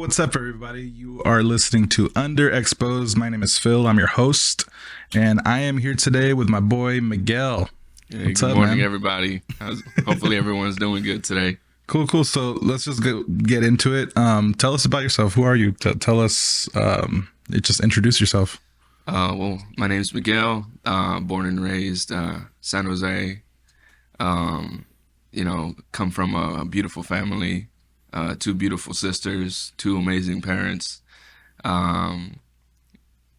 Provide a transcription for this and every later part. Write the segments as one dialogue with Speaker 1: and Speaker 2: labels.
Speaker 1: what's up, everybody? You are listening to Underexposed. My name is Phil. I'm your host, and I am here today with my boy Miguel.
Speaker 2: Hey,
Speaker 1: What's
Speaker 2: good
Speaker 1: up,
Speaker 2: morning,
Speaker 1: man?
Speaker 2: everybody. Hopefully, everyone's doing good today.
Speaker 1: Cool. So let's just get into it. Tell us about yourself. Who are you? Tell us. Just introduce yourself.
Speaker 2: Well, my name's Miguel. Born and raised San Jose. Come from a beautiful family. Two beautiful sisters. Two amazing parents. Um,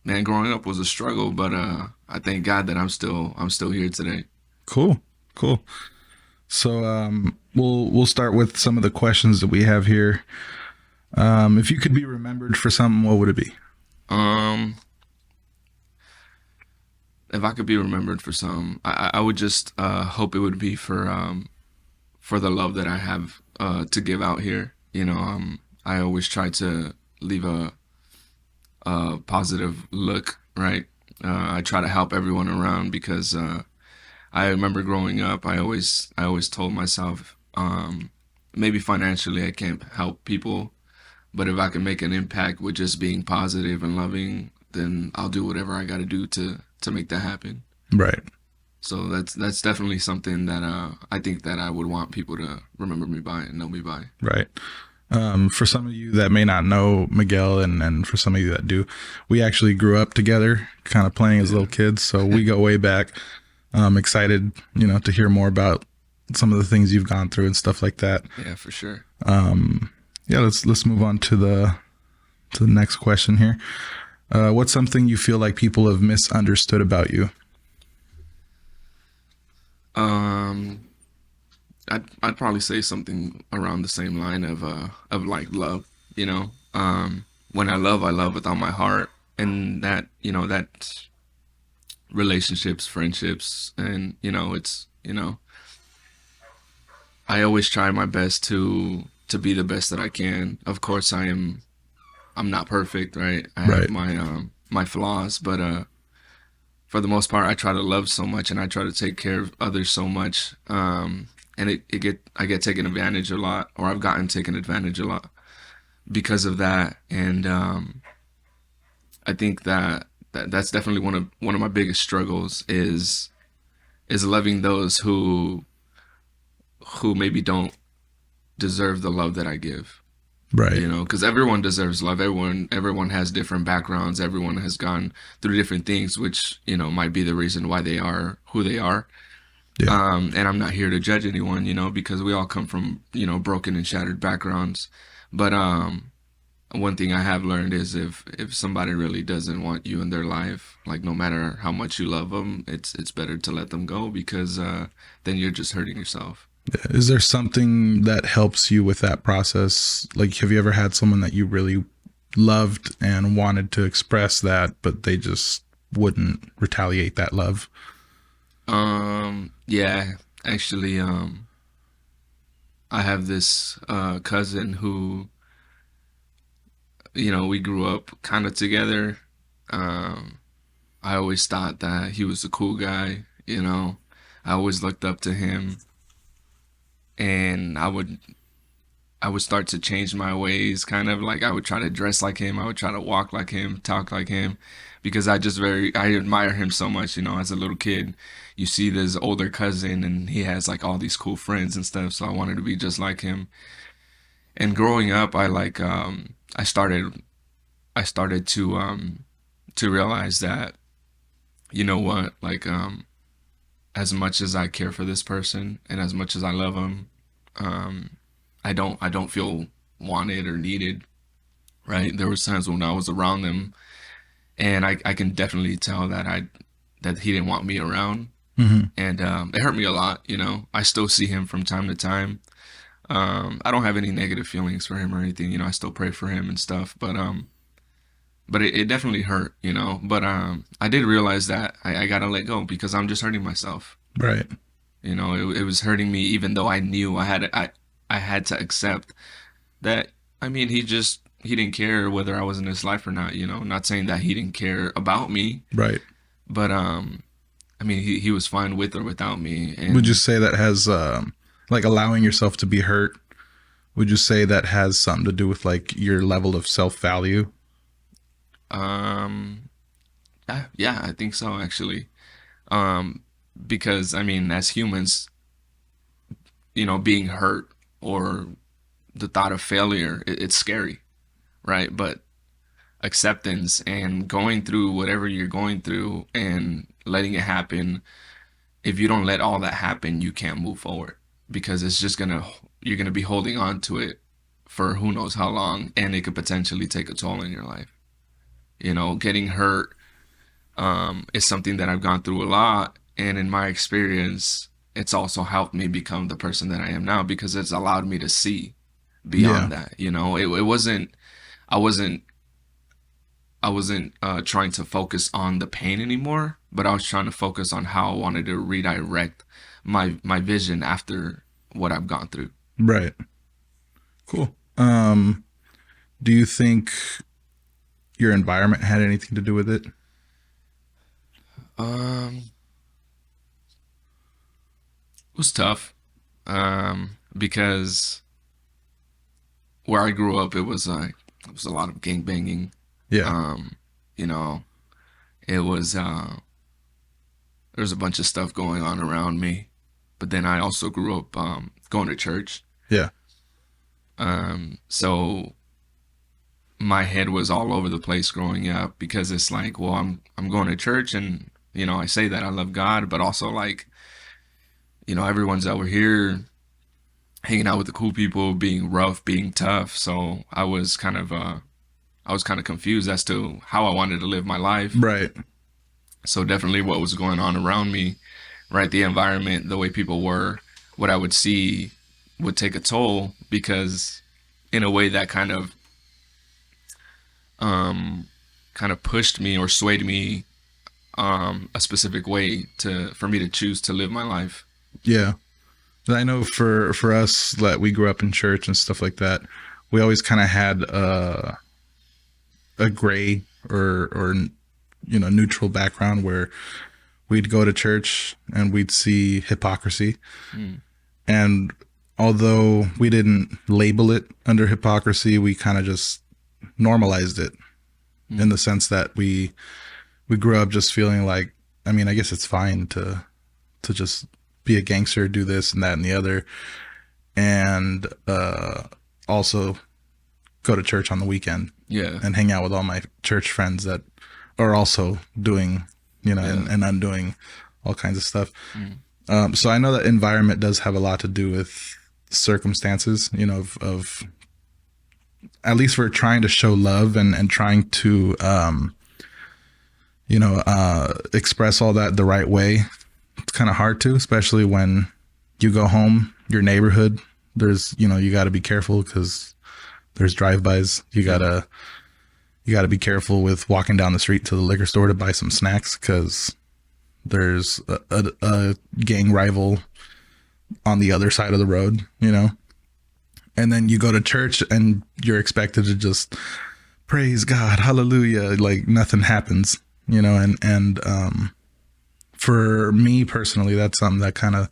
Speaker 2: Man, growing up was a struggle, but I thank God that I'm still here today.
Speaker 1: Cool. So we'll start with some of the questions that we have here. If you could be remembered for something, what would it be?
Speaker 2: Um, if I could be remembered for some, I would just hope it would be for the love that I have to give out here. I always try to leave a positive look, right? I try to help everyone around because I remember growing up, I always told myself, maybe financially I can't help people, but if I can make an impact with just being positive and loving, then I'll do whatever I got to do to make that happen.
Speaker 1: Right.
Speaker 2: So that's definitely something that I think that I would want people to remember me by and know me by.
Speaker 1: Right. For some of you that may not know Miguel, and for some of you that do, we actually grew up together, kind of playing as little kids. So we go way back. I'm excited, to hear more about some of the things you've gone through and stuff like that.
Speaker 2: Yeah, for sure.
Speaker 1: Yeah, let's move on to the next question here. What's something you feel like people have misunderstood about you?
Speaker 2: Um, I'd probably say something around the same line of like love. When I love with all my heart, and that relationships, friendships, and I always try my best to be the best that I can. Of course, I'm not perfect, right? I have
Speaker 1: Right.
Speaker 2: my flaws, but for the most part, I try to love so much and I try to take care of others so much. And I get taken advantage a lot, or I've gotten taken advantage a lot because of that. And I think that's definitely one of my biggest struggles is loving those who maybe don't deserve the love that I give.
Speaker 1: Right.
Speaker 2: Because everyone deserves love. Everyone has different backgrounds. Everyone has gone through different things, which might be the reason why they are who they are.
Speaker 1: Yeah.
Speaker 2: And I'm not here to judge anyone, because we all come from broken and shattered backgrounds. But one thing I have learned is if somebody really doesn't want you in their life, like no matter how much you love them, it's better to let them go because then you're just hurting yourself.
Speaker 1: Is there something that helps you with that process? Like, have you ever had someone that you really loved and wanted to express that, but they just wouldn't retaliate that love?
Speaker 2: Yeah, actually, I have this cousin who, we grew up kind of together. Um, I always thought that he was a cool guy. I always looked up to him, and I would start to change my ways, kind of like I would try to dress like him, I would try to walk like him, talk like him, because I admire him so much. As a little kid, you see this older cousin, and he has like all these cool friends and stuff. So I wanted to be just like him. And growing up, I started to realize that what, like as much as I care for this person and as much as I love him, um, I don't feel wanted or needed. Right? There was times when I was around them, and I can definitely tell that he didn't want me around,
Speaker 1: Hmm.
Speaker 2: and it hurt me a lot. I still see him from time to time. I don't have any negative feelings for him or anything. I still pray for him and stuff, but it definitely hurt. But I did realize that I gotta let go because I'm just hurting myself.
Speaker 1: Right.
Speaker 2: It was hurting me, even though I knew I had to accept that. I mean, he didn't care whether I was in his life or not. Not saying that he didn't care about me,
Speaker 1: Right.
Speaker 2: but I mean, he was fine with or without me.
Speaker 1: Would you
Speaker 2: And
Speaker 1: say that has like allowing yourself to be hurt Would you say that has something to do with like your level of self value?
Speaker 2: Um, yeah, I think so actually. Um, because I mean, as humans, being hurt or the thought of failure, it's scary, right? But acceptance and going through whatever you're going through and letting it happen, if you don't let all that happen, you can't move forward because you're gonna be holding on to it for who knows how long, and it could potentially take a toll in your life. Getting hurt is something that I've gone through a lot, and in my experience, it's also helped me become the person that I am now because it's allowed me to see
Speaker 1: Yeah.
Speaker 2: beyond that. It wasn't. I wasn't. I wasn't trying to focus on the pain anymore, but I was trying to focus on how I wanted to redirect my vision after what I've gone through.
Speaker 1: Right. Cool. Do you think your environment had anything to do with it?
Speaker 2: Um, it was tough because where I grew up, it was a lot of gang banging.
Speaker 1: Yeah.
Speaker 2: Um, you know, it was there was a bunch of stuff going on around me, but then I also grew up going to church.
Speaker 1: Yeah.
Speaker 2: So my head was all over the place growing up because it's like, well, I'm going to church and I say that I love God, but also like everyone's over here hanging out with the cool people, being rough, being tough. So I was kind of confused as to how I wanted to live my life.
Speaker 1: Right.
Speaker 2: So definitely what was going on around me, right? The environment, the way people were, what I would see would take a toll because in a way that kind of pushed me or swayed me a specific way to for me to choose to live my life.
Speaker 1: Yeah. I know for us that we grew up in church and stuff like that, we always kind of had a gray or neutral background where we'd go to church and we'd see hypocrisy.
Speaker 2: Mm.
Speaker 1: And although we didn't label it under hypocrisy, we kind of just normalized it in the sense that we grew up just feeling like, I mean, I guess it's fine to just be a gangster, do this and that and the other, and also go to church on the weekend
Speaker 2: Yeah.
Speaker 1: and hang out with all my church friends that are also doing,
Speaker 2: Yeah.
Speaker 1: and undoing all kinds of stuff.
Speaker 2: Mm.
Speaker 1: So I know that environment does have a lot to do with circumstances, of at least we're trying to show love and trying to, express all that the right way. It's kind of hard to, especially when you go home, your neighborhood, there's, you got to be careful because there's drive-bys. You gotta be careful with walking down the street to the liquor store to buy some snacks because there's a gang rival on the other side of the road. And then you go to church and you're expected to just praise God, hallelujah, like nothing happens, and for me personally, that's something that kind of,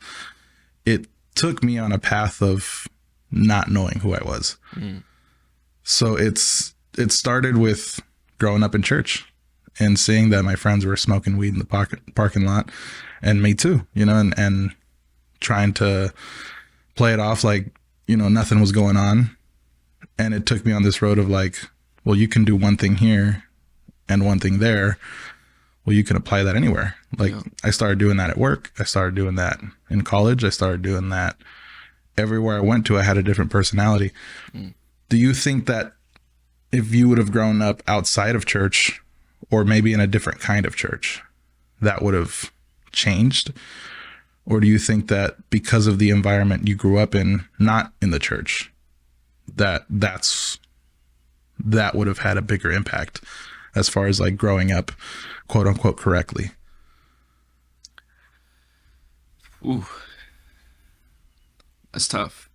Speaker 1: it took me on a path of not knowing who I was.
Speaker 2: Mm.
Speaker 1: So it started with growing up in church and seeing that my friends were smoking weed in the parking lot, and me too, and trying to play it off like, nothing was going on. And it took me on this road of like, well, you can do one thing here and one thing there. Well, you can apply that anywhere. Like,
Speaker 2: Yeah.
Speaker 1: I started doing that at work. I started doing that in college. I started doing that everywhere I went to. I had a different personality.
Speaker 2: Mm.
Speaker 1: Do you think that if you would have grown up outside of church or maybe in a different kind of church, that would have changed? Or do you think that because of the environment you grew up in, not in the church, that would have had a bigger impact as far as like growing up, quote unquote, correctly?
Speaker 2: Ooh, that's tough.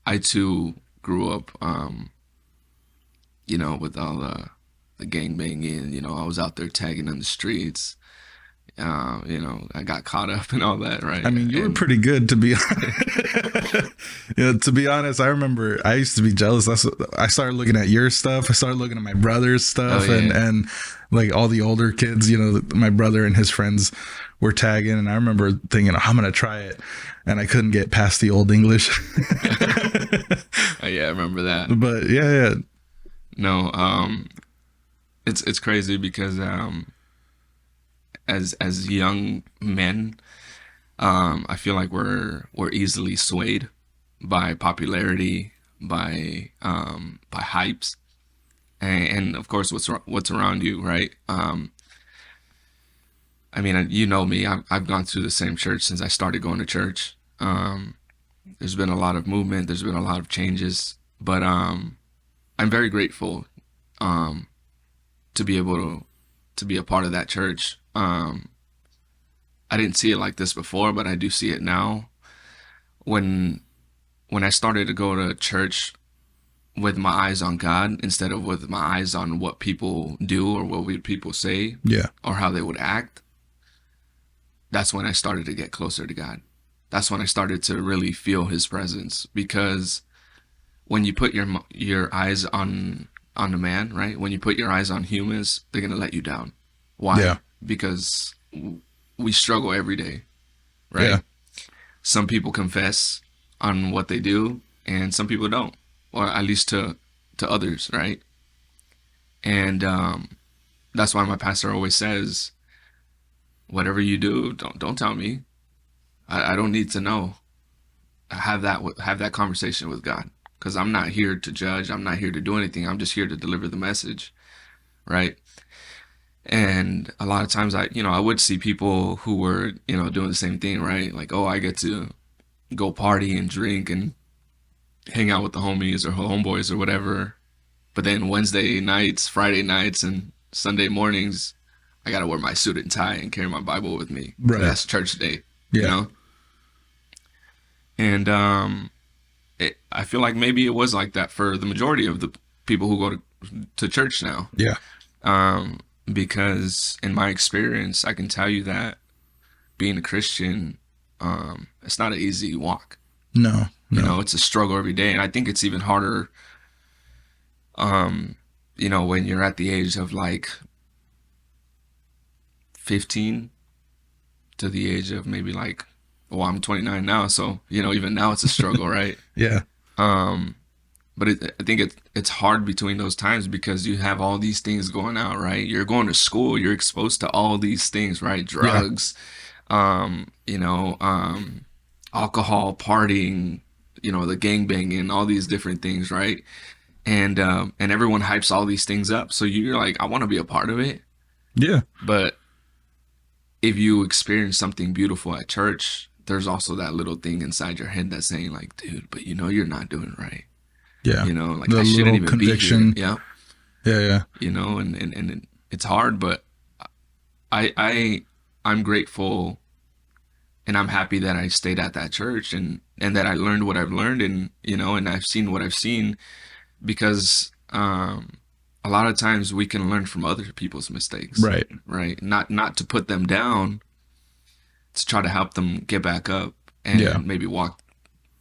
Speaker 2: I too grew up, with all the gang banging. I was out there tagging in the streets. I got caught up and all that, right?
Speaker 1: I mean, you were pretty good, to be honest. To be honest, I remember I used to be jealous. I started looking at your stuff. I started looking at my brother's stuff,
Speaker 2: Oh, yeah.
Speaker 1: and like all the older kids. My brother and his friends were tagging, and I remember thinking, I'm gonna try it, and I couldn't get past the old English.
Speaker 2: Oh, yeah, I remember that.
Speaker 1: But yeah.
Speaker 2: No, it's crazy because as young men, I feel like we're easily swayed by popularity, by hypes, and of course what's around you, right? I mean, you know me. I've gone through the same church since I started going to church. There's been a lot of movement. There's been a lot of changes, but I'm very grateful to be able to be a part of that church. I didn't see it like this before, but I do see it now. When I started to go to church with my eyes on God instead of with my eyes on what people do or what people say,
Speaker 1: Yeah.
Speaker 2: or how they would act, that's when I started to get closer to God. That's when I started to really feel His presence, because when you put your eyes on a man, right? When you put your eyes on humans, they're gonna let you down. Why?
Speaker 1: Yeah.
Speaker 2: Because we struggle every day, right?
Speaker 1: Yeah.
Speaker 2: Some people confess on what they do, and some people don't, or at least to others, right? And that's why my pastor always says, "Whatever you do, don't tell me. I don't need to know. Have that conversation with God, because I'm not here to judge. I'm not here to do anything. I'm just here to deliver the message, right?" And a lot of times I would see people who were, doing the same thing, right? Like, oh, I get to go party and drink and hang out with the homies or homeboys or whatever. But then Wednesday nights, Friday nights, and Sunday mornings, I got to wear my suit and tie and carry my Bible with me.
Speaker 1: Right.
Speaker 2: That's church day,
Speaker 1: Yeah.
Speaker 2: And I feel like maybe it was like that for the majority of the people who go to church now.
Speaker 1: Yeah.
Speaker 2: Because in my experience, I can tell you that being a Christian, it's not an easy walk.
Speaker 1: No.
Speaker 2: It's a struggle every day. And I think it's even harder, when you're at the age of like 15 to the age of maybe like, well, I'm 29 now. So, even now it's a struggle, right?
Speaker 1: Yeah.
Speaker 2: But I think it's hard between those times because you have all these things going out, right? You're going to school, you're exposed to all these things, right? Drugs, alcohol, partying, the gangbanging, all these different things, right? And everyone hypes all these things up. So you're like, I want to be a part of it.
Speaker 1: Yeah.
Speaker 2: But if you experience something beautiful at church, there's also that little thing inside your head that's saying like, dude, but you're not doing it right.
Speaker 1: Yeah.
Speaker 2: Like
Speaker 1: The
Speaker 2: I shouldn't
Speaker 1: little
Speaker 2: even
Speaker 1: conviction.
Speaker 2: be here.
Speaker 1: Yeah.
Speaker 2: And it's hard, but I'm grateful, and I'm happy that I stayed at that church and that I learned what I've learned, and and I've seen what I've seen, because a lot of times we can learn from other people's mistakes. Right. Not to put them down, to try to help them get back up and maybe walk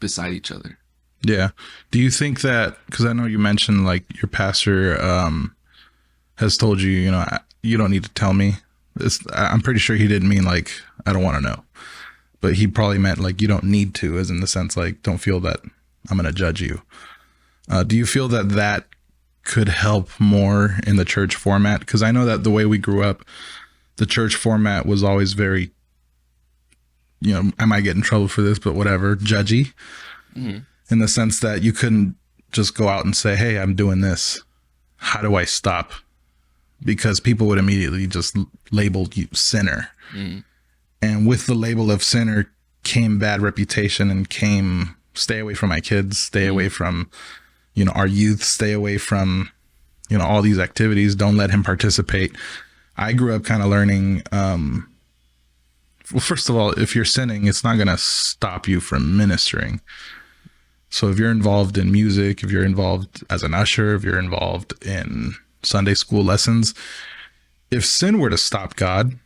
Speaker 2: beside each other.
Speaker 1: Yeah. Do you think that, because I know you mentioned like your pastor has told you, you don't need to tell me this. I'm pretty sure he didn't mean like, I don't want to know, but he probably meant like, you don't need to, as in the sense, like, don't feel that I'm going to judge you. Do you feel that could help more in the church format? Because I know that the way we grew up, the church format was always very, I might get in trouble for this, but whatever, judgy.
Speaker 2: Mm-hmm.
Speaker 1: In the sense that you couldn't just go out and say, hey, I'm doing this. How do I stop? Because people would immediately just label you sinner.
Speaker 2: Mm-hmm.
Speaker 1: And with the label of sinner came bad reputation, and came stay away from my kids, stay away from, our youth, stay away from, all these activities. Don't let him participate. I grew up kind of learning, well, first of all, if you're sinning, it's not going to stop you from ministering. So if you're involved in music, if you're involved as an usher, if you're involved in Sunday school lessons, if sin were to stop God,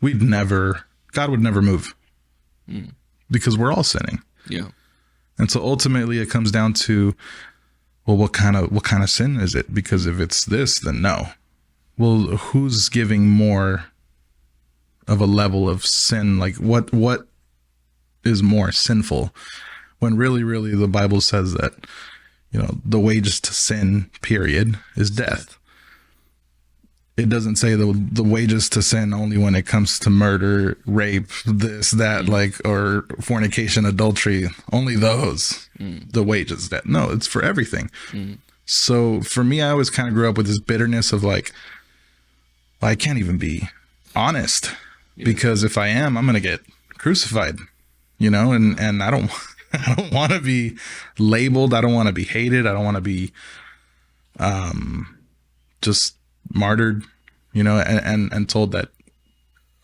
Speaker 1: God would never move
Speaker 2: Mm.
Speaker 1: because we're all sinning.
Speaker 2: Yeah.
Speaker 1: And so ultimately it comes down to, well, what kind of sin is it? Because if it's this, then no. Well, who's giving more of a level of sin? Like what is more sinful? When really the Bible says that, the wages to sin, period, is death. It doesn't say the wages to sin only when it comes to murder, rape, this, that, or fornication, adultery, only those, the wages that. No, it's for everything. So for me, I always kind of grew up with this bitterness of like, well, I can't even be honest because if I am, I'm going to get crucified, and I don't, I don't want to be labeled. I don't want to be hated. I don't want to be, just martyred, and told that,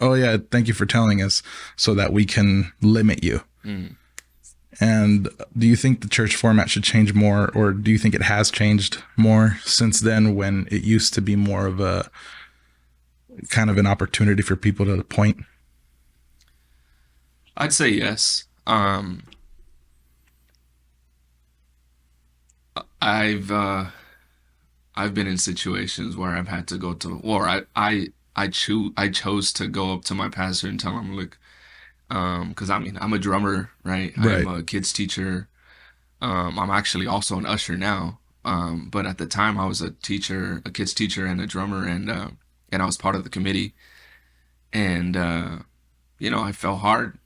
Speaker 1: oh yeah, thank you for telling us so that we can limit you. And do you think the church format should change more, or do you think it has changed more since then, when it used to be more of a kind of an opportunity for people to point?
Speaker 2: I'd say yes. I've been in situations where I've had to go to, or I chose to go up to my pastor and tell him, look, because I mean, I'm a drummer, right?
Speaker 1: Right.
Speaker 2: I'm a kids teacher. I'm actually also an usher now. But at the time, I was a teacher, a kids teacher, and a drummer, and I was part of the committee. And I felt hard,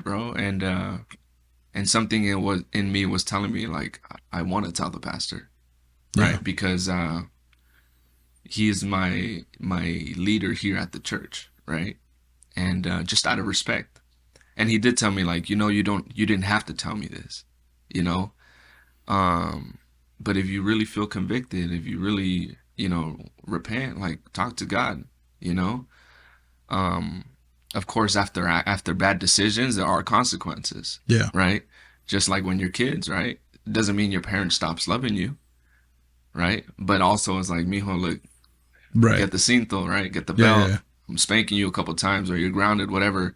Speaker 2: bro, and something in me was telling me like I want to tell the pastor, right?
Speaker 1: Yeah.
Speaker 2: Because he is my leader here at the church, right? And just out of respect. And he did tell me like, you didn't have to tell me this, you know. But if you really feel convicted, if you really, repent, like talk to God, you know. Of course, after bad decisions, there are consequences,
Speaker 1: Yeah.
Speaker 2: right? Just like when you're kids, right? It doesn't mean your parent stops loving you, right? But also it's like, mijo, look,
Speaker 1: Right.
Speaker 2: get the cinto, right? Get the
Speaker 1: Yeah,
Speaker 2: belt.
Speaker 1: yeah.
Speaker 2: I'm spanking you a couple times, or you're grounded, whatever.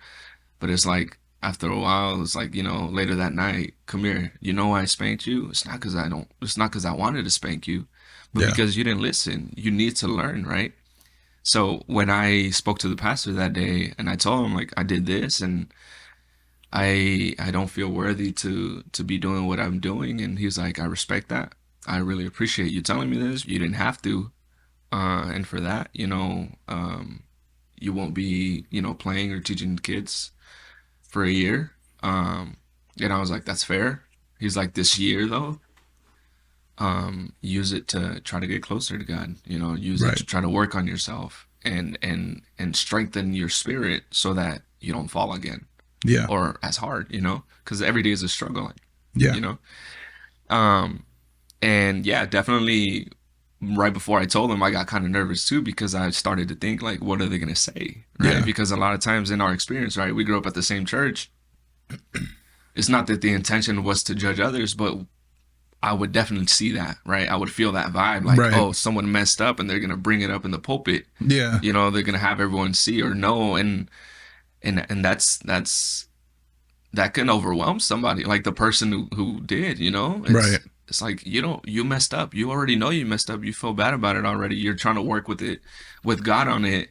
Speaker 2: But it's like after a while, it's like, later that night, come here. You know why I spanked you? It's not because I wanted to spank you, but
Speaker 1: Yeah.
Speaker 2: because you didn't listen. You need to learn, right? So when I spoke to the pastor that day and I told him like I did this and I don't feel worthy to be doing what I'm doing, and he's like, I respect that. I really appreciate you telling me this. You didn't have to. And for that, you won't be, playing or teaching kids for a year. And I was like, that's fair. He's like, this year though, use it to try to get closer to God, use it
Speaker 1: Right.
Speaker 2: to try to work on yourself and strengthen your spirit so that you don't fall again
Speaker 1: Yeah.
Speaker 2: or as hard, because every day is a struggle,
Speaker 1: Yeah.
Speaker 2: you know? And yeah, definitely right before I told them, I got kind of nervous too, because I started to think like, what are they going to say? Right.
Speaker 1: Yeah.
Speaker 2: Because a lot of times in our experience, right, we grew up at the same church. It's not that the intention was to judge others, but I would definitely see that, right? I would feel that vibe like,
Speaker 1: Right.
Speaker 2: oh, someone messed up and they're going to bring it up in the pulpit.
Speaker 1: Yeah.
Speaker 2: They're going to have everyone see or know. And that's that can overwhelm somebody, like the person who did,
Speaker 1: Right.
Speaker 2: It's like, you messed up. You already know you messed up. You feel bad about it already. You're trying to work with God on it.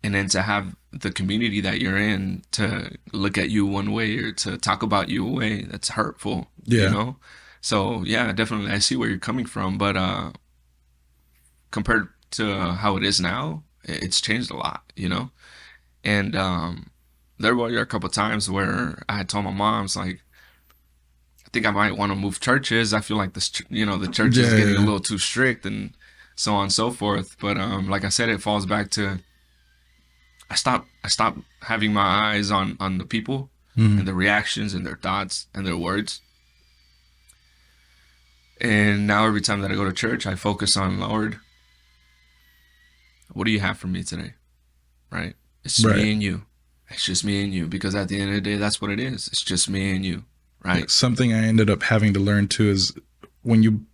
Speaker 2: And then to have the community that you're in to look at you one way or to talk about you a way, that's hurtful,
Speaker 1: Yeah.
Speaker 2: So yeah, definitely I see where you're coming from, but compared to how it is now, it's changed a lot, And there were a couple of times where I had told my mom, it's like, I think I might want to move churches. I feel like this, the church is getting a little too strict and so on and so forth. But like I said, it falls back to I stopped having my eyes on the people and the reactions and their thoughts and their words. And now every time that I go to church, I focus on, Lord, what do you have for me today? Right? It's
Speaker 1: Right.
Speaker 2: me and you. It's just me and you. Because at the end of the day, that's what it is. It's just me and you. Right?
Speaker 1: Something I ended up having to learn too is when you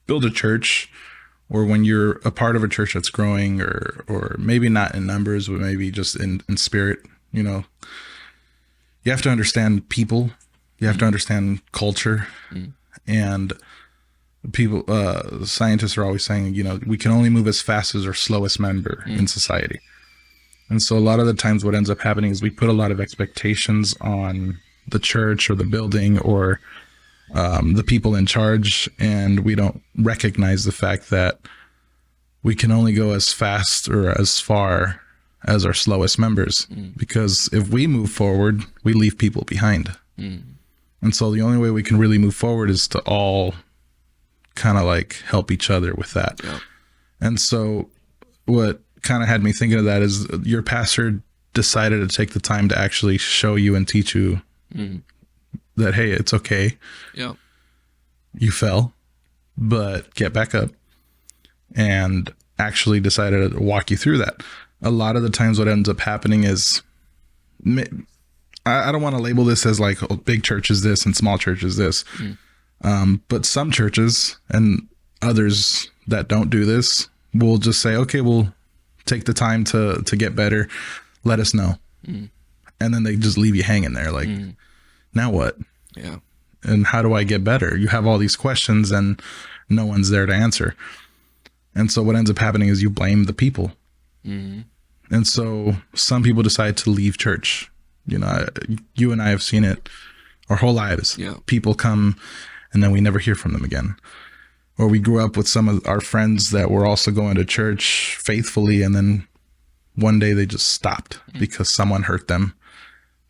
Speaker 1: build a church or when you're a part of a church that's growing, or maybe not in numbers, but maybe just in spirit, you know, you have to understand people, you have to understand culture, and people, scientists are always saying, you know, we can only move as fast as our slowest member in society. And so a lot of the times what ends up happening is we put a lot of expectations on the church or the building or the people in charge, and we don't recognize the fact that we can only go as fast or as far as our slowest members, because if we move forward, we leave people behind. And so the only way we can really move forward is to all kind of like help each other with that.
Speaker 2: Yep.
Speaker 1: And so what kind of had me thinking of that is your pastor decided to take the time to actually show you and teach you that, hey, it's okay.
Speaker 2: Yep.
Speaker 1: You fell, but get back up, and actually decided to walk you through that. A lot of the times what ends up happening is, I don't want to label this as like, oh, big church is this and small church is this. But some churches and others that don't do this will just say, okay, we'll take the time to get better. Let us know. And then they just leave you hanging there. Like, now what?
Speaker 2: Yeah.
Speaker 1: And how do I get better? You have all these questions and no one's there to answer. And so what ends up happening is you blame the people. And so some people decide to leave church. You know, you and I have seen it our whole lives.
Speaker 2: Yeah.
Speaker 1: People come and then we never hear from them again. Or we grew up with some of our friends that were also going to church faithfully, and then one day they just stopped because someone hurt them.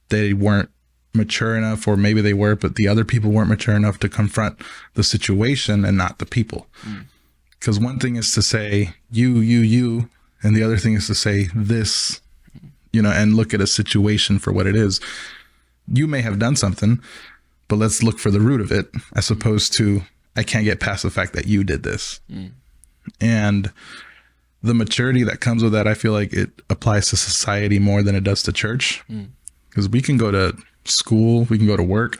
Speaker 1: They weren't mature enough, or maybe they were, but the other people weren't mature enough to confront the situation and not the people. Because one thing is to say you, and the other thing is to say this, you know, and look at a situation for what it is. You may have done something, but let's look for the root of it, as opposed to, I can't get past the fact that you did this. And the maturity that comes with that, I feel like it applies to society more than it does to church. Because we can go to school, we can go to work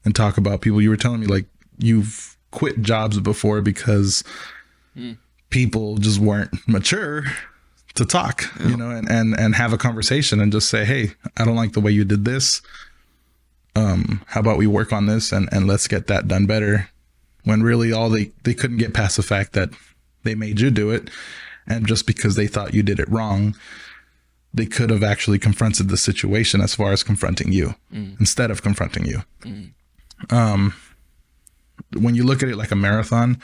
Speaker 1: and talk about people. You were telling me like you've quit jobs before because people just weren't mature to talk, you know, and have a conversation and just say, hey, I don't like the way you did this. How about we work on this and let's get that done better? When really all they couldn't get past the fact that they made you do it. And just because they thought you did it wrong, they could have actually confronted the situation as far as confronting you instead of confronting you. When you look at it like a marathon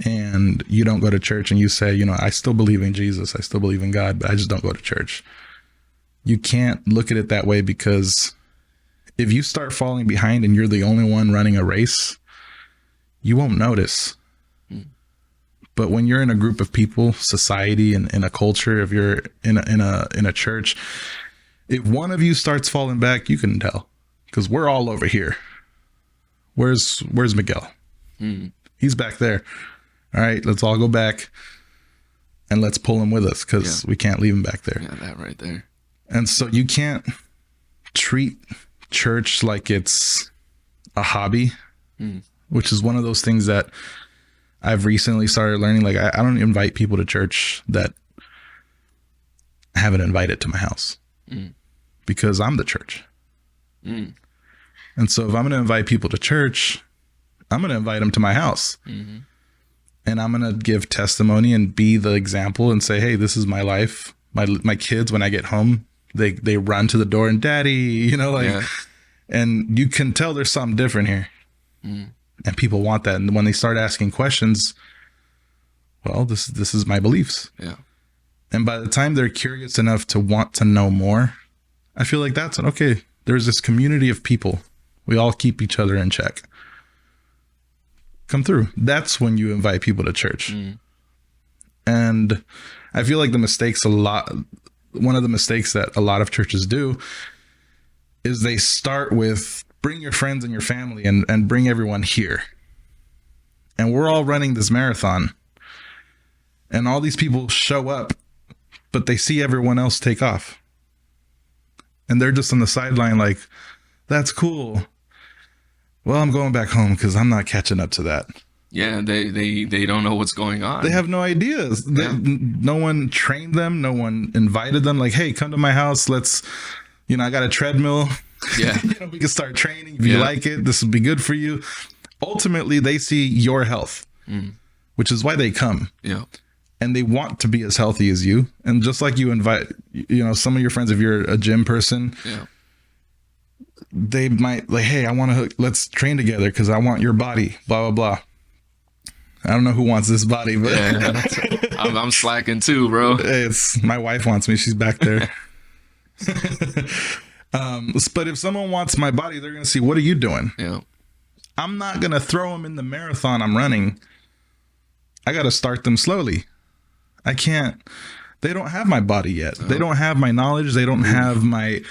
Speaker 1: and you don't go to church and you say, you know, I still believe in Jesus, I still believe in God, but I just don't go to church. You can't look at it that way, because if you start falling behind and you're the only one running a race, you won't notice. But when you're in a group of people, society, and in a culture, if you're in a church, if one of you starts falling back, you can tell, because we're all over here. Where's Miguel? He's back there. All right, let's all go back and let's pull him with us, because we can't leave him back there.
Speaker 2: Yeah, that right there.
Speaker 1: And so you can't treat church like it's a hobby, which is one of those things that I've recently started learning. Like, I don't invite people to church that I haven't invited to my house, because I'm the church. And so if I'm going to invite people to church, I'm going to invite them to my house. And I'm going to give testimony and be the example and say, hey, this is my life. My kids, when I get home, they run to the door and daddy, you know, like, and you can tell there's something different here. And people want that. And when they start asking questions, well, this is my beliefs. Yeah. And by the time they're curious enough to want to know more, I feel like that's okay. There's this community of people. We all keep each other in check. Come through. That's when you invite people to church. And I feel like one of the mistakes that a lot of churches do is they start with, bring your friends and your family and bring everyone here. And we're all running this marathon. And all these people show up, but they see everyone else take off. And they're just on the sideline like, that's cool. Well, I'm going back home because I'm not catching up to that.
Speaker 2: Yeah, they don't know what's going on.
Speaker 1: They have no ideas.
Speaker 2: Yeah.
Speaker 1: No one trained them. No one invited them. Like, hey, come to my house. Let's, I got a treadmill.
Speaker 2: Yeah.
Speaker 1: We can start training. If you
Speaker 2: Yeah.
Speaker 1: like it, this will be good for you. Ultimately, they see your health, which is why they come.
Speaker 2: Yeah.
Speaker 1: And they want to be as healthy as you. And just like you invite, some of your friends, if you're a gym person,
Speaker 2: Yeah.
Speaker 1: they might like, hey, let's train together because I want your body, blah, blah, blah. I don't know who wants this body, but
Speaker 2: Yeah. I'm slacking too, bro.
Speaker 1: it's my wife wants me. She's back there. But if someone wants my body, they're going to see, what are you doing?
Speaker 2: Yeah.
Speaker 1: I'm not going to throw them in the marathon I'm running. I got to start them slowly. I can't. They don't have my body yet. They don't have my knowledge. They don't have my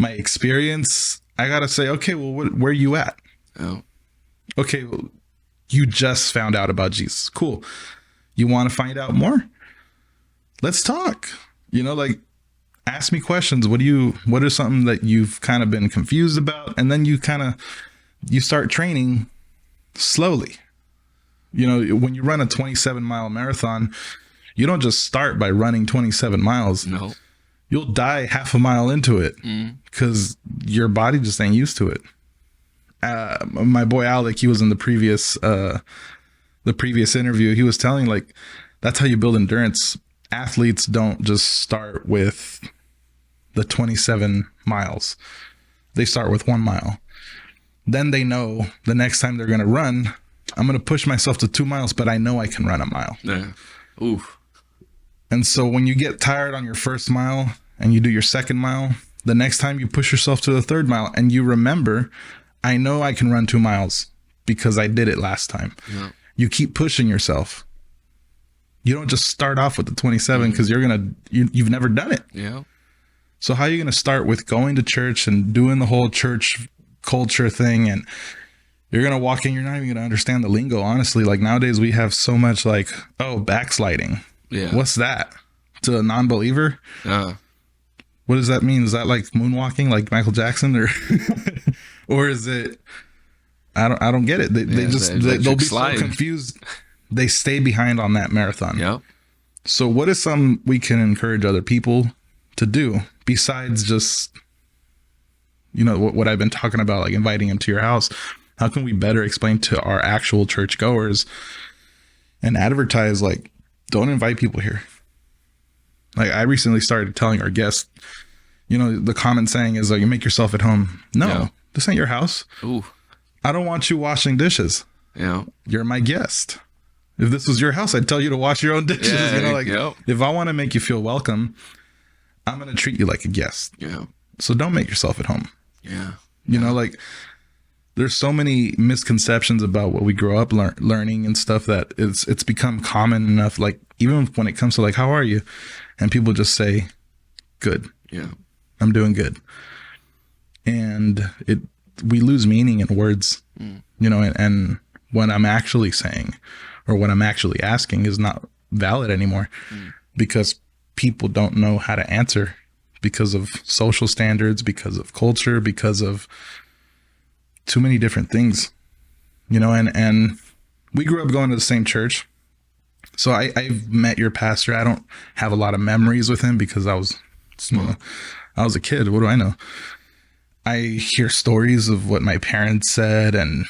Speaker 1: experience. I got to say, okay, well, where are you at?
Speaker 2: Yeah.
Speaker 1: Okay, well, you just found out about Jesus. Cool. You want to find out more? Let's talk. Like, ask me questions. What are something that you've kind of been confused about? And then you start training slowly. When you run a 27-mile marathon, you don't just start by running 27 miles.
Speaker 2: No.
Speaker 1: You'll die half a mile into it because your body just ain't used to it. My boy Alec, he was in the previous interview. He was telling, like, that's how you build endurance. Athletes don't just start with the 27 miles. They start with 1 mile. Then they know the next time they're going to run, I'm going to push myself to 2 miles, but I know I can run a mile.
Speaker 2: Yeah. Oof.
Speaker 1: And so when you get tired on your first mile and you do your second mile, the next time you push yourself to the third mile and you remember, I know I can run 2 miles because I did it last time.
Speaker 2: Yeah.
Speaker 1: You keep pushing yourself. You don't just start off with the 27 because you've never done it.
Speaker 2: Yeah.
Speaker 1: So how are you going to start with going to church and doing the whole church culture thing? And you're going to walk in, you're not even going to understand the lingo. Honestly, like nowadays we have so much like, oh, backsliding.
Speaker 2: Yeah.
Speaker 1: What's that to a non-believer?
Speaker 2: Yeah.
Speaker 1: What does that mean? Is that like moonwalking, like Michael Jackson, or is it? I don't get it. They'll be so confused. They stay behind on that marathon.
Speaker 2: Yep.
Speaker 1: So what is some we can encourage other people to do besides just, what I've been talking about, like inviting them to your house? How can we better explain to our actual church goers and advertise, like, don't invite people here? Like, I recently started telling our guests, the common saying is like, you make yourself at home. No,
Speaker 2: Yeah.
Speaker 1: This ain't your house.
Speaker 2: Ooh.
Speaker 1: I don't want you washing dishes.
Speaker 2: Yeah.
Speaker 1: You're my guest. If this was your house, I'd tell you to wash your own dishes.
Speaker 2: Yeah,
Speaker 1: If I want to make you feel welcome, I'm going to treat you like a guest.
Speaker 2: Yeah.
Speaker 1: So don't make yourself at home.
Speaker 2: Yeah.
Speaker 1: Like, there's so many misconceptions about what we grow up learning and stuff that it's become common enough. Like, even when it comes to like, how are you? And people just say, good.
Speaker 2: Yeah.
Speaker 1: I'm doing good. And we lose meaning in words, and what I'm actually saying or what I'm actually asking is not valid anymore because people don't know how to answer because of social standards, because of culture, because of too many different things, and we grew up going to the same church. So I've met your pastor. I don't have a lot of memories with him because I was small. I was a kid. What do I know? I hear stories of what my parents said and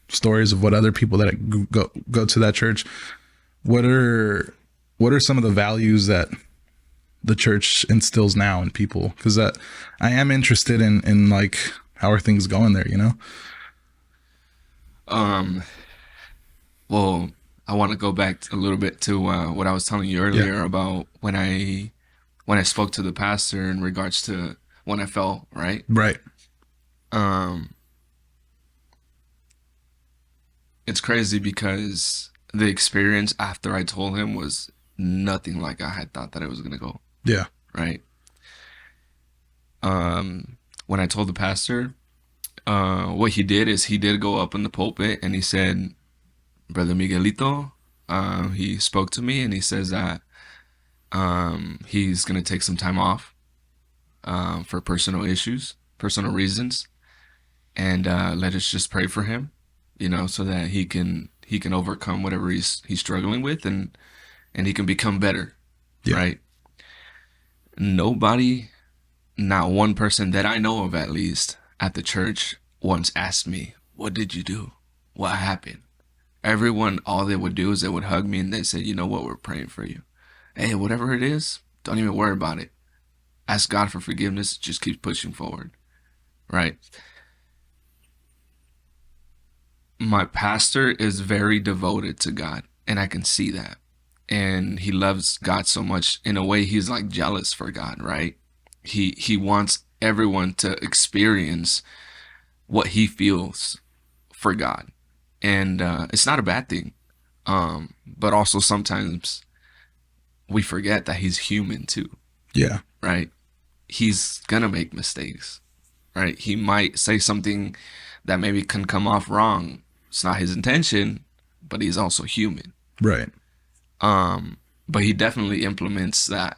Speaker 1: stories of what other people that go to that church. What are some of the values that the church instills now in people? Because I am interested in like, how are things going there,
Speaker 2: Well, I want to go back a little bit to what I was telling you earlier about when I spoke to the pastor in regards to when I fell, right?
Speaker 1: Right.
Speaker 2: It's crazy because the experience after I told him was nothing like I had thought that it was going to go.
Speaker 1: Yeah.
Speaker 2: Right. When I told the pastor, what he did is he did go up in the pulpit and he said, Brother Miguelito, he spoke to me and he says that he's going to take some time off for personal issues, personal reasons. And let us just pray for him, so that he can he can overcome whatever he's struggling with, and he can become better.
Speaker 1: Yeah.
Speaker 2: Right? Nobody, not one person that I know of at least at the church once asked me, "What did you do? What happened?" Everyone, all they would do is they would hug me and they say, "You know what? We're praying for you. Hey, whatever it is, don't even worry about it. Ask God for forgiveness. Just keep pushing forward." Right? My pastor is very devoted to God, and I can see that. And he loves God so much. In a way, he's like jealous for God, right? He wants everyone to experience what he feels for God. And it's not a bad thing. But also sometimes we forget that he's human too,
Speaker 1: Yeah.
Speaker 2: right? He's gonna make mistakes, right? He might say something that maybe can come off wrong. It's not his intention, but he's also human.
Speaker 1: Right.
Speaker 2: But he definitely implements that.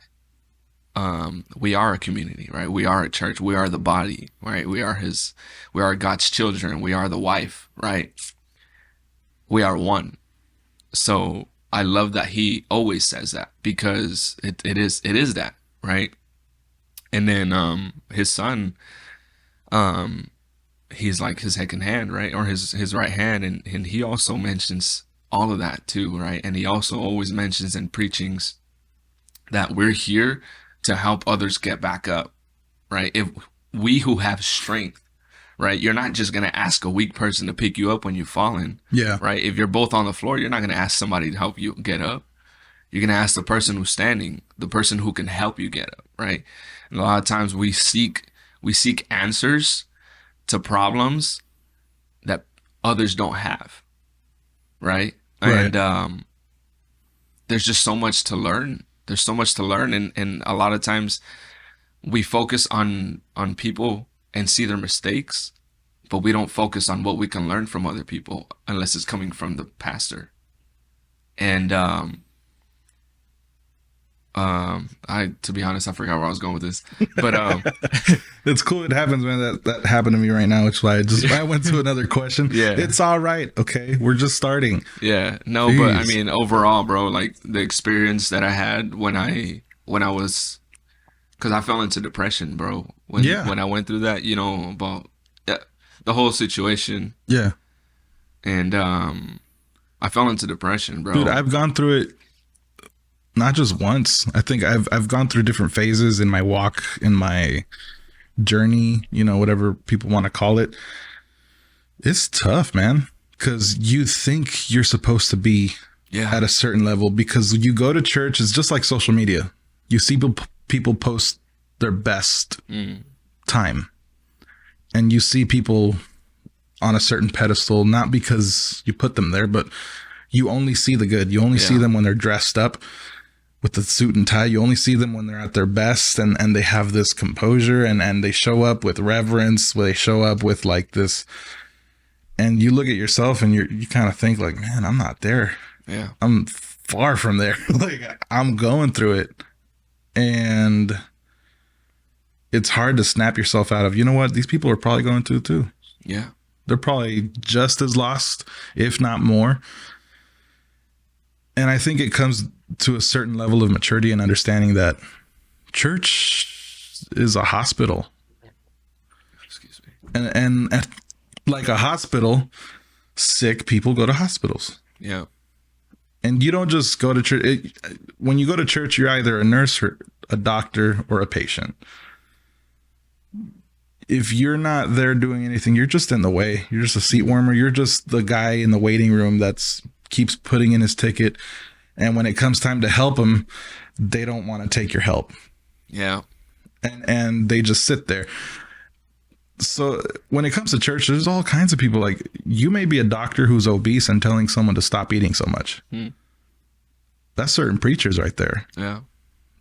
Speaker 2: We are a community, right? We are a church. We are the body, right? We are God's children. We are the wife, right? We are one. So I love that he always says that, because it is that, right? And then his son, he's like his second hand, right? Or his right hand, and he also mentions all of that too, right? And he also always mentions in preachings that we're here to help others get back up, right? If we who have strength, right? You're not just going to ask a weak person to pick you up when you've fallen,
Speaker 1: Yeah.
Speaker 2: right? If you're both on the floor, you're not going to ask somebody to help you get up. You're going to ask the person who's standing, the person who can help you get up, right? And a lot of times we seek answers to problems that others don't have, right?
Speaker 1: Right.
Speaker 2: And there's just so much to learn. There's so much to learn, and a lot of times we focus on people and see their mistakes, but we don't focus on what we can learn from other people unless it's coming from the pastor. And to be honest, I forgot where I was going with this, but
Speaker 1: It's cool. It happens, man. That happened to me right now, which is why I went to another question.
Speaker 2: Yeah.
Speaker 1: It's all right. Okay. We're just starting.
Speaker 2: yeah, no,
Speaker 1: Jeez.
Speaker 2: but I mean, overall, bro, like the experience that I had when I was, because I fell into depression, bro. When
Speaker 1: Yeah.
Speaker 2: I went through that, about the whole situation,
Speaker 1: Yeah.
Speaker 2: and I fell into depression, bro.
Speaker 1: Dude, I've gone through it not just once. I think I've gone through different phases in my walk, in my journey, whatever people want to call it. It's tough, man, because you think you're supposed to be
Speaker 2: Yeah,
Speaker 1: at a certain level, because you go to church. It's just like social media. You see people post their best time, and you see people on a certain pedestal, not because you put them there, but you only see the good. You only see
Speaker 2: Yeah.
Speaker 1: them when they're dressed up with the suit and tie. You only see them when they're at their best, and they have this composure, and they show up with reverence, where they show up with like this. And you look at yourself and you kind of think like, man, I'm not there.
Speaker 2: yeah,
Speaker 1: I'm far from there. Like, I'm going through it. And it's hard to snap yourself out of, you know what? These people are probably going through too.
Speaker 2: yeah,
Speaker 1: They're probably just as lost, if not more. And I think it comes to a certain level of maturity and understanding that church is a hospital.
Speaker 2: excuse me.
Speaker 1: And like a hospital, sick people go to hospitals.
Speaker 2: Yeah,
Speaker 1: And you don't just go to church. When you go to church, you're either a nurse or a doctor or a patient. If you're not there doing anything, you're just in the way. You're just a seat warmer. You're just the guy in the waiting room that's keeps putting in his ticket. And when it comes time to help him, they don't want to take your help.
Speaker 2: yeah,
Speaker 1: And they just sit there. So when it comes to church, there's all kinds of people. Like, you may be a doctor who's obese and telling someone to stop eating so much. That's certain preachers right there.
Speaker 2: yeah,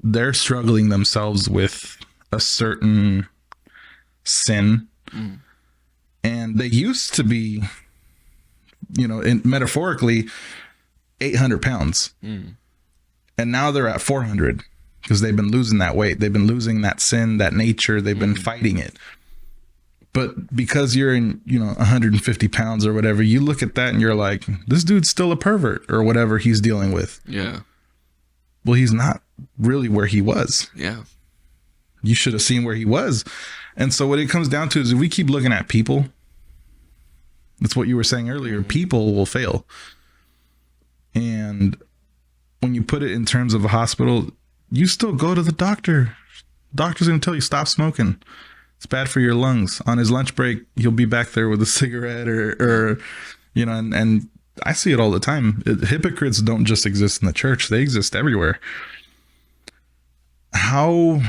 Speaker 1: They're struggling themselves with a certain sin. And they used to be, metaphorically 800 pounds. And now they're at 400 because they've been losing that weight. They've been losing that sin, that nature. They've been fighting it. But because you're in, 150 pounds or whatever, you look at that and you're like, this dude's still a pervert or whatever he's dealing with.
Speaker 2: Yeah.
Speaker 1: Well, he's not really where he was.
Speaker 2: Yeah.
Speaker 1: You should have seen where he was. And so what it comes down to is if we keep looking at people, that's what you were saying earlier, people will fail. And when you put it in terms of a hospital, you still go to the doctor. Doctor's going to tell you stop smoking. It's bad for your lungs. On his lunch break, he'll be back there with a cigarette or and I see it all the time. Hypocrites don't just exist in the church. They exist everywhere. How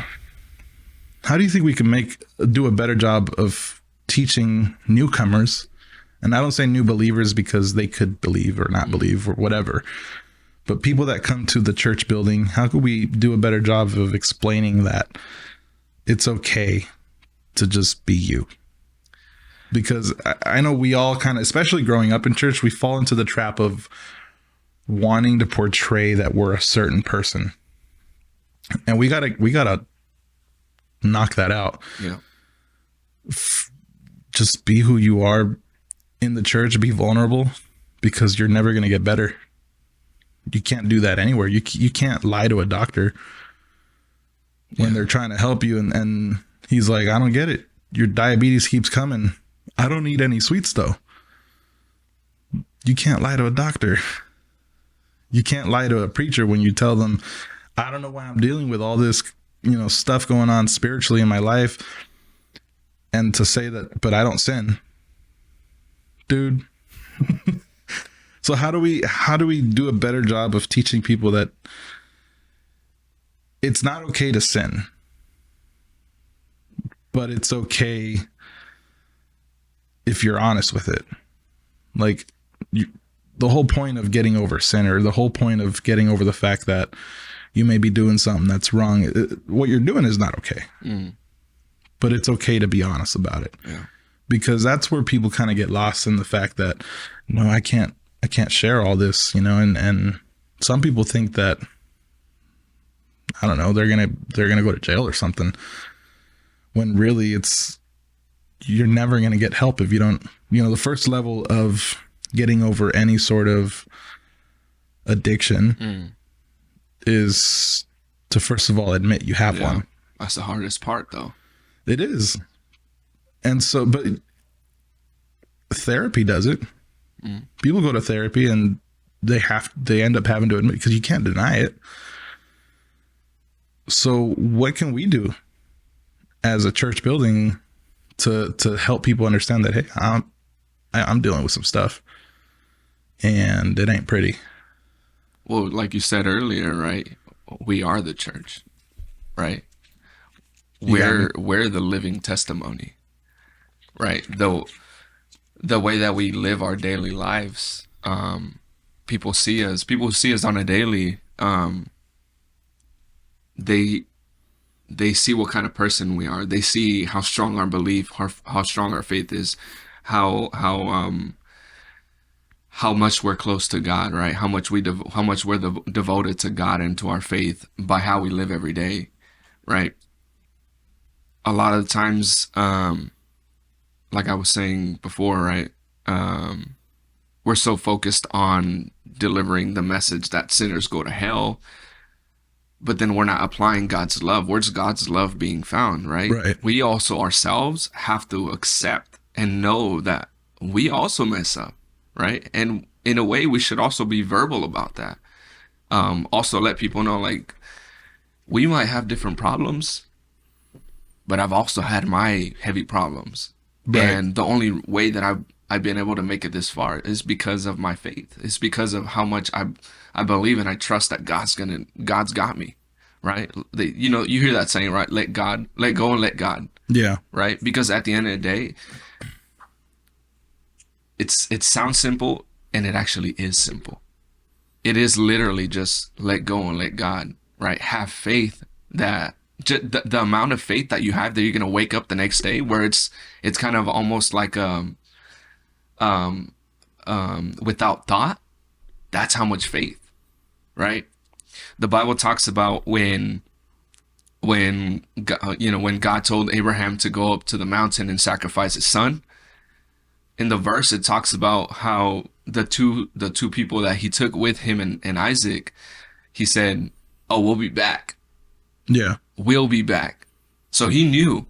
Speaker 1: do you think we can do a better job of teaching newcomers? And I don't say new believers because they could believe or not believe or whatever. But people that come to the church building, how could we do a better job of explaining that it's okay to just be you? Because I know we all kind of, especially growing up in church, we fall into the trap of wanting to portray that we're a certain person. And we gotta knock that out.
Speaker 2: Yeah.
Speaker 1: Just be who you are in the church, be vulnerable, because you're never going to get better. You can't do that anywhere. You can't lie to a doctor when they're trying to help you. And he's like, I don't get it. Your diabetes keeps coming. I don't need any sweets though. You can't lie to a doctor. You can't lie to a preacher when you tell them, I don't know why I'm dealing with all this, stuff going on spiritually in my life. And to say that, but I don't sin, dude. So how do we do a better job of teaching people that it's not okay to sin, but it's okay if you're honest with it? Like the whole point of getting over sin, or the whole point of getting over the fact that you may be doing something that's wrong, what you're doing is not okay. But it's okay to be honest about it.
Speaker 2: Yeah. Because
Speaker 1: that's where people kind of get lost in the fact that, no, I can't share all this, and some people think that, I don't know, they're going to go to jail or something, when really you're never going to get help if you don't, the first level of getting over any sort of addiction is to, first of all, admit you have one.
Speaker 2: That's the hardest part though.
Speaker 1: It is. And so, but therapy does it. People go to therapy and they end up having to admit, because you can't deny it. So what can we do as a church building to help people understand that, hey, I'm dealing with some stuff and it ain't pretty?
Speaker 2: Well, like you said earlier, right? We are the church, right? We're the living testimony, right? Though the way that we live our daily lives, people see us on a daily, they see what kind of person we are. They see how strong our belief, how strong our faith is, how much we're close to God, right? How much we're devoted to God and to our faith by how we live every day, right? A lot of the times, like I was saying before, right? We're so focused on delivering the message that sinners go to hell, but then we're not applying God's love. Where's God's love being found, right?
Speaker 1: Right.
Speaker 2: We also ourselves have to accept and know that we also mess up, right? And in a way, we should also be verbal about that. Also let people know, like, we might have different problems, but I've also had my heavy problems. Right. And the only way that I've been able to make it this far is because of my faith. It's because of how much I believe and I trust that God's got me, right? You hear that saying, right? Let go and let God.
Speaker 1: Yeah.
Speaker 2: Right? Because at the end of the day, it sounds simple, and it actually is simple. It is literally just let go and let God, right? Have faith that the amount of faith that you have that you're going to wake up the next day, where it's kind of almost like without thought. That's how much faith, right? The Bible talks about when when when God told Abraham to go up to the mountain and sacrifice his son. In the verse, it talks about how the two people that he took with him and Isaac, he said, "Oh, we'll be back.
Speaker 1: Yeah.
Speaker 2: We'll be back." So he knew,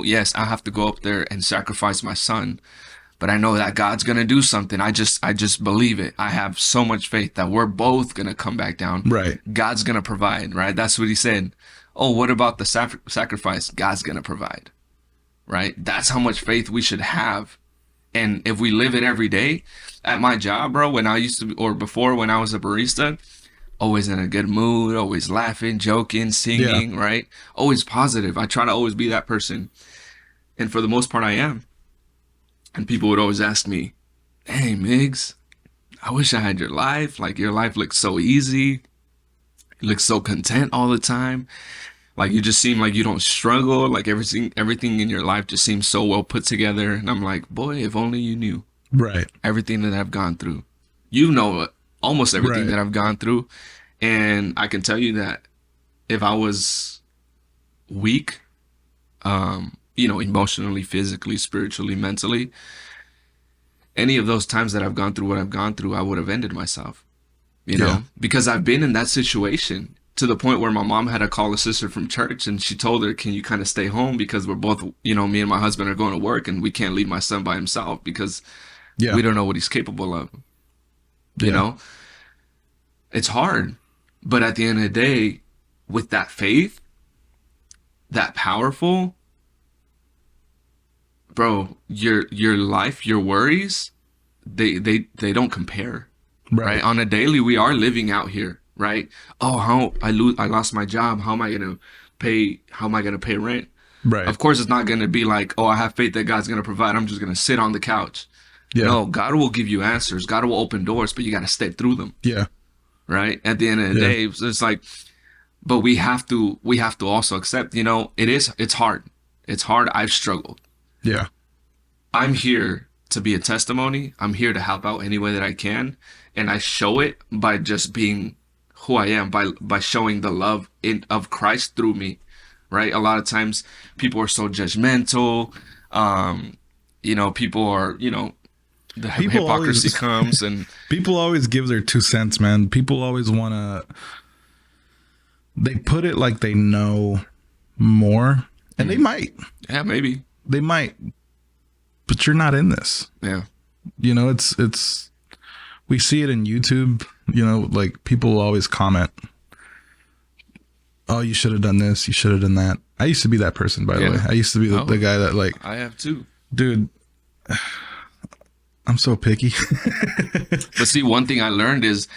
Speaker 2: yes, I have to go up there and sacrifice my son, but I know that God's gonna do something. I just believe it. I have so much faith that we're both gonna come back down.
Speaker 1: Right.
Speaker 2: God's gonna provide, right? That's what he said. Oh, what about the sacrifice? God's gonna provide, right? That's how much faith we should have. And if we live it every day, at my job, bro, when I used to, or before when I was a barista, always in a good mood, always laughing, joking, singing, right? Always positive. I try to always be that person. And for the most part, I am. And people would always ask me, "Hey, Migs, I wish I had your life. Like, your life looks so easy. You look so content all the time. Like, you just seem like you don't struggle. Like, everything in your life just seems so well put together." And I'm like, boy, if only you knew
Speaker 1: Right.
Speaker 2: everything that I've gone through. You know almost everything
Speaker 1: Right.
Speaker 2: that I've gone through. And I can tell you that if I was weak, emotionally, physically, spiritually, mentally, any of those times that I've gone through what I've gone through, I would have ended myself,
Speaker 1: Yeah.
Speaker 2: because I've been in that situation to the point where my mom had to call a sister from church, and she told her, "Can you kind of stay home? Because we're both, me and my husband are going to work, and we can't leave my son by himself because
Speaker 1: Yeah.
Speaker 2: we don't know what he's capable of." You
Speaker 1: Yeah.
Speaker 2: know, it's hard. But at the end of the day, with that faith, that powerful, bro, your life, your worries, they don't compare. Right? On a daily, we are living out here, right? Oh, how I lost my job. How am I gonna pay rent?
Speaker 1: Right.
Speaker 2: Of course, it's not gonna be like, oh, I have faith that God's gonna provide. I'm just gonna sit on the couch.
Speaker 1: Yeah.
Speaker 2: No, God will give you answers. God will open doors, but you got to step through them,
Speaker 1: Yeah.
Speaker 2: right? At the end of the day, it's like, but we have to also accept, it's hard. It's hard. I've struggled.
Speaker 1: Yeah.
Speaker 2: I'm here to be a testimony. I'm here to help out any way that I can. And I show it by just being who I am, by showing the love of Christ through me, right? A lot of times people are so judgmental. People are, the
Speaker 1: People
Speaker 2: hypocrisy
Speaker 1: always-
Speaker 2: comes, and
Speaker 1: People always give their 2 cents, man. People always want they put it like they know more, and they might,
Speaker 2: yeah, maybe.
Speaker 1: but you're not in this.
Speaker 2: Yeah.
Speaker 1: It's, we see it in YouTube, like people always comment, "Oh, you should have done this. You should have done that." I used to be that person, by the way. I used to be the guy that, like,
Speaker 2: I have too.
Speaker 1: dude, I'm so picky.
Speaker 2: But see, one thing I learned is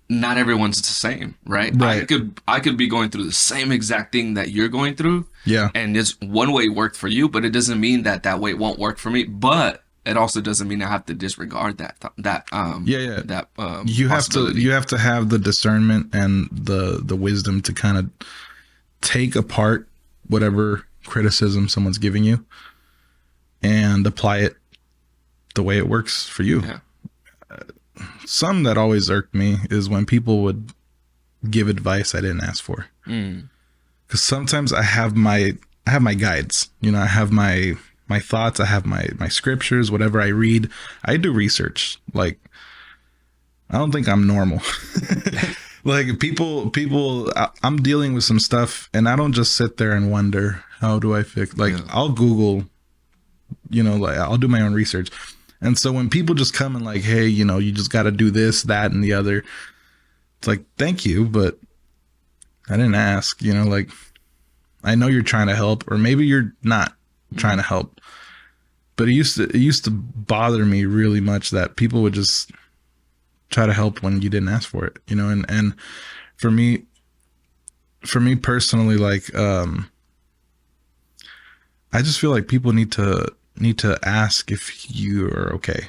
Speaker 2: not everyone's the same, right?
Speaker 1: Right.
Speaker 2: I could be going through the same exact thing that you're going through.
Speaker 1: Yeah.
Speaker 2: And it's one way worked for you, but it doesn't mean that way won't work for me. But it also doesn't mean I have to disregard that
Speaker 1: You
Speaker 2: possibility.
Speaker 1: have to have the discernment and the wisdom to kind of take apart whatever criticism someone's giving you and apply it the way it works for you.
Speaker 2: Yeah.
Speaker 1: Some that always irked me is when people would give advice I didn't ask for. Because sometimes I have my guides. I have my thoughts. I have my scriptures. Whatever I read, I do research. Like, I don't think I'm normal. Like, people, I'm dealing with some stuff, and I don't just sit there and wonder, how do I fix? Like, I'll Google. Like, I'll do my own research. And so when people just come and like, "Hey, you just got to do this, that, and the other," it's like, thank you, but I didn't ask. Like, I know you're trying to help, or maybe you're not trying to help. But it used to bother me really much that people would just try to help when you didn't ask for it. And for me personally, like, I just feel like people need to ask if you are okay.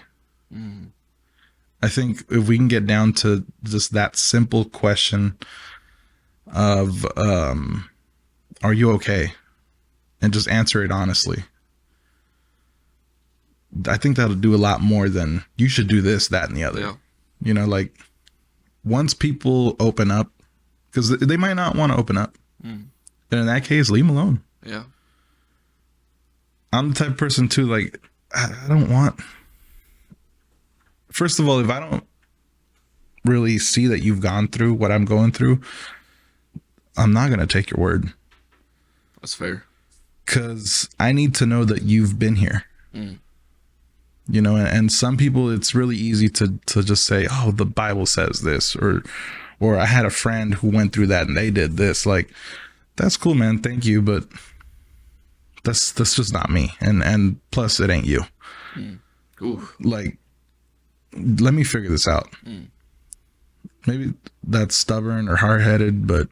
Speaker 1: I think if we can get down to just that simple question of, are you okay? And just answer it honestly. I think that'll do a lot more than you should do this, that, and the other.
Speaker 2: Yeah.
Speaker 1: Like, once people open up, because they might not want to open up. And in that case, leave him alone.
Speaker 2: Yeah.
Speaker 1: I'm the type of person too, like, I don't want, first of all, if I don't really see that you've gone through what I'm going through, I'm not going to take your word.
Speaker 2: That's fair.
Speaker 1: Because I need to know that you've been here. You know, and some people, it's really easy to just say, oh, the Bible says this, or I had a friend who went through that and they did this. Like, that's cool, man. Thank you. But that's just not me. And plus it ain't you. Like, let me figure this out. Maybe that's stubborn or hard-headed, but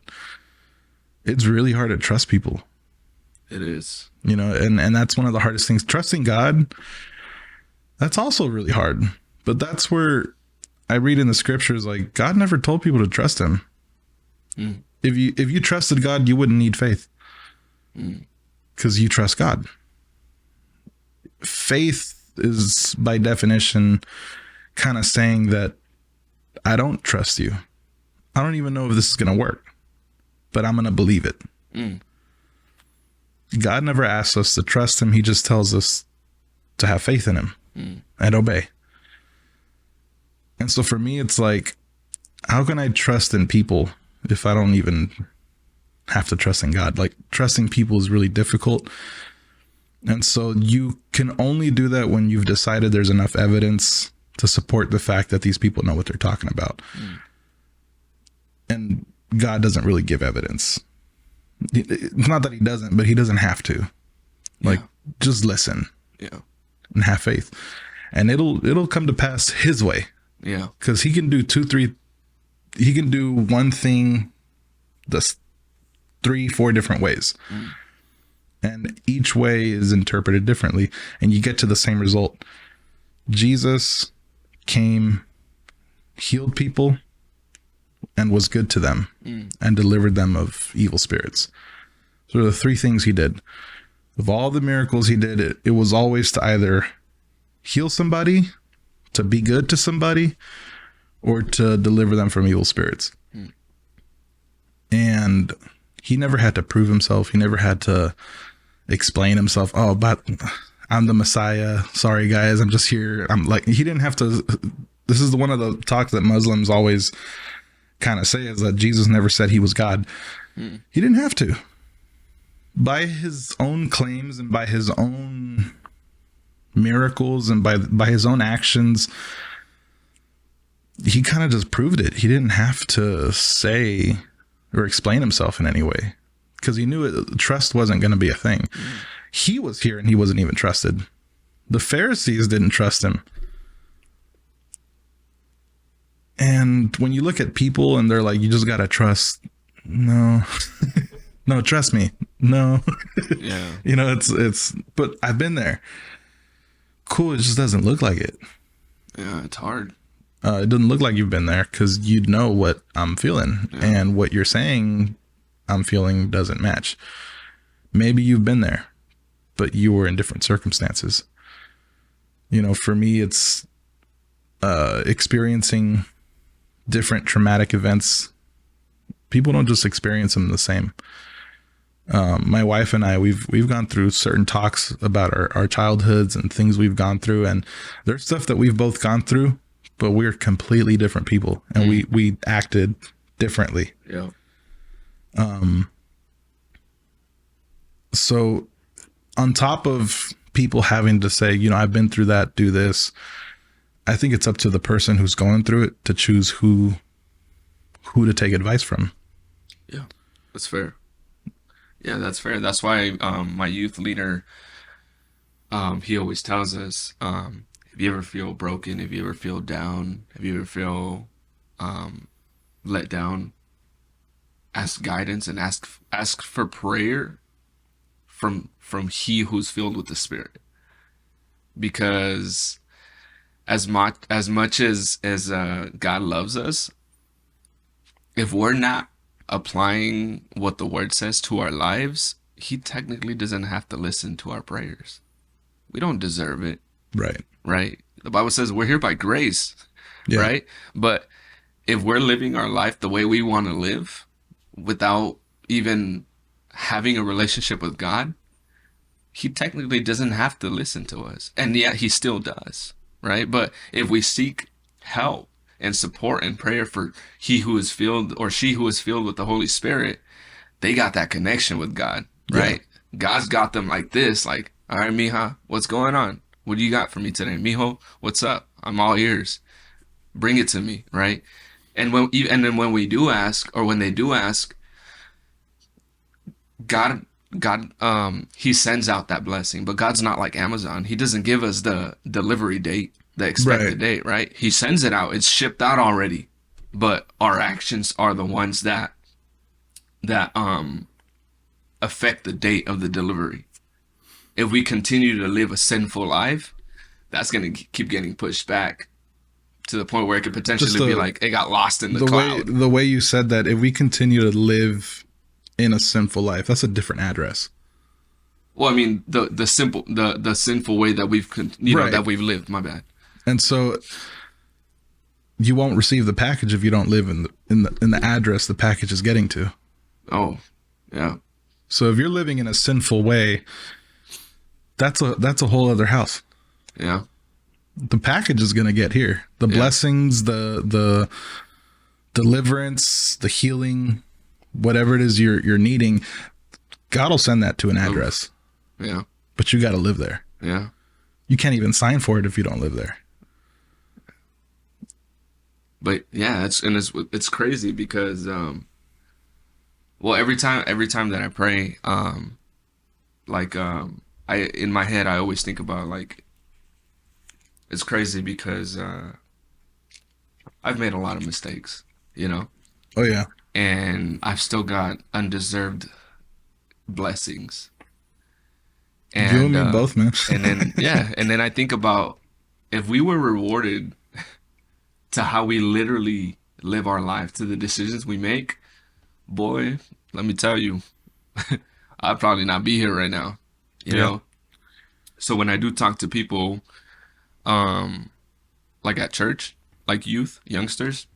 Speaker 1: it's really hard to trust people.
Speaker 2: It is.
Speaker 1: You know, and that's one of the hardest things. Trusting God, that's also really hard. But that's where I read in the scriptures, like, God never told people to trust him. If you trusted God, you wouldn't need faith. Because you trust God. Faith is, by definition, kind of saying that I don't trust you. I don't even know if this is going to work, but I'm going to believe it. God never asks us to trust him. He just tells us to have faith in him and obey. And so for me, it's like, how can I trust in people if I don't even have to trust in God? Like, trusting people is really difficult. And so you can only do that when you've decided there's enough evidence to support the fact that these people know what they're talking about. And God doesn't really give evidence. It's not that he doesn't, but he doesn't have to. Like, just listen. And have faith. And it'll come to pass his way. Because he can do he can do one thing that's 3-4 different ways. And each way is interpreted differently. And you get to the same result. Jesus came, healed people, and was good to them, and delivered them of evil spirits. So are the 3 things he did. Of all the miracles he did, it was always to either heal somebody, to be good to somebody, or to deliver them from evil spirits. And he never had to prove himself. He never had to explain himself. Oh, but I'm the Messiah. Sorry, guys. I'm just here. I'm like, he didn't have to. This is one of the talks that Muslims always kind of say, is that Jesus never said he was God. He didn't have to. By his own claims and by his own miracles and by his own actions, he kind of just proved it. He didn't have to say or explain himself in any way, because he knew trust wasn't going to be a thing. He was here and he wasn't even trusted. The Pharisees didn't trust him. And when you look at people and they're like, you just got to trust. No, no, trust me. No. You know, it's, but I've been there. Cool. It just doesn't look like it.
Speaker 2: It's hard.
Speaker 1: It doesn't look like you've been there, because you'd know what I'm feeling, and what you're saying I'm feeling doesn't match. Maybe you've been there, but you were in different circumstances. You know, for me, it's experiencing different traumatic events. People don't just experience them the same. My wife and I, we've gone through certain talks about our childhoods and things we've gone through, and there's stuff that we've both gone through, but we're completely different people, and we acted differently. So on top of people having to say, you know, I've been through that, do this, I think it's up to the person who's going through it to choose who to take advice from.
Speaker 2: That's fair. That's fair. That's why my youth leader, he always tells us, if you ever feel broken, if you ever feel down, if you ever feel let down, ask guidance and ask for prayer from he who's filled with the Spirit. Because as much as God loves us, if we're not applying what the word says to our lives, he technically doesn't have to listen to our prayers. We don't deserve it. Right? The Bible says we're here by grace, right? But if we're living our life the way we want to live, without even having a relationship with God, he technically doesn't have to listen to us. And yet he still does, right? But if we seek help and support and prayer for he who is filled or she who is filled with the Holy Spirit, they got that connection with God, right? Yeah. God's got them like this, like, all right, mija, what's going on? What do you got for me today? Mijo, what's up? I'm all ears. Bring it to me, right? And then when we do ask, or when they do ask, God, he sends out that blessing, but God's not like Amazon. He doesn't give us the delivery date, the expected date, right? He sends it out. It's shipped out already, but our actions are the ones that affect the date of the delivery. If we continue to live a sinful life, that's going to keep getting pushed back to the point where it could potentially be like it got lost in the cloud.
Speaker 1: The way you said that, if we continue to live in a sinful life, that's a different address.
Speaker 2: Well, I mean, the sinful way that we've that we've lived. My bad.
Speaker 1: And so you won't receive the package if you don't live in the address the package is getting to.
Speaker 2: Oh, yeah.
Speaker 1: So if you're living in a sinful way, that's a whole other house.
Speaker 2: Yeah.
Speaker 1: The package is going to get here. The blessings, the deliverance, the healing, whatever it is you're needing, God will send that to an address.
Speaker 2: Yeah.
Speaker 1: But you got to live there.
Speaker 2: Yeah.
Speaker 1: You can't even sign for it if you don't live there.
Speaker 2: But yeah, it's crazy because well, every time that I pray, I in my head I always think about, like, it's crazy because I've made a lot of mistakes, you know?
Speaker 1: Oh yeah.
Speaker 2: And I've still got undeserved blessings. And,
Speaker 1: you and me both, man.
Speaker 2: and then I think about if we were rewarded to how we literally live our life, to the decisions we make, boy, let me tell you, I'd probably not be here right now, you know? So when I do talk to people, like at church, like youth, youngsters,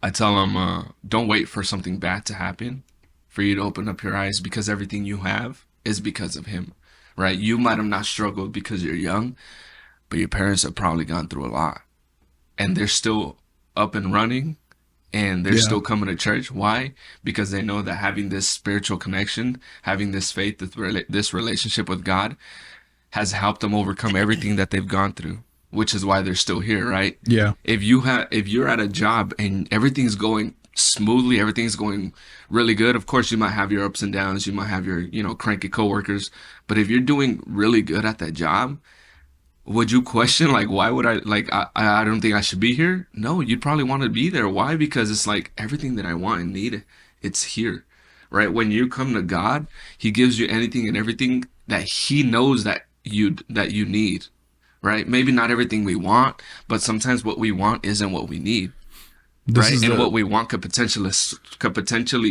Speaker 2: I tell them, don't wait for something bad to happen for you to open up your eyes, because everything you have is because of him, right? You might have not struggled because you're young, but your parents have probably gone through a lot, and they're still up and running, and they're still coming to church. Why? Because they know that having this spiritual connection, having this faith, this relationship with God has helped them overcome everything that they've gone through, which is why they're still here, right?
Speaker 1: Yeah.
Speaker 2: If you're at a job and everything's going smoothly, everything's going really good, of course you might have your ups and downs, you might have your, cranky coworkers, but if you're doing really good at that job, would you question, like, why would I don't think I should be here? No, you'd probably want to be there. Why? Because it's like everything that I want and need, it's here, right? When you come to God, he gives you anything and everything that he knows that you need, right? Maybe not everything we want, but sometimes what we want isn't what we need, right? And what we want could potentially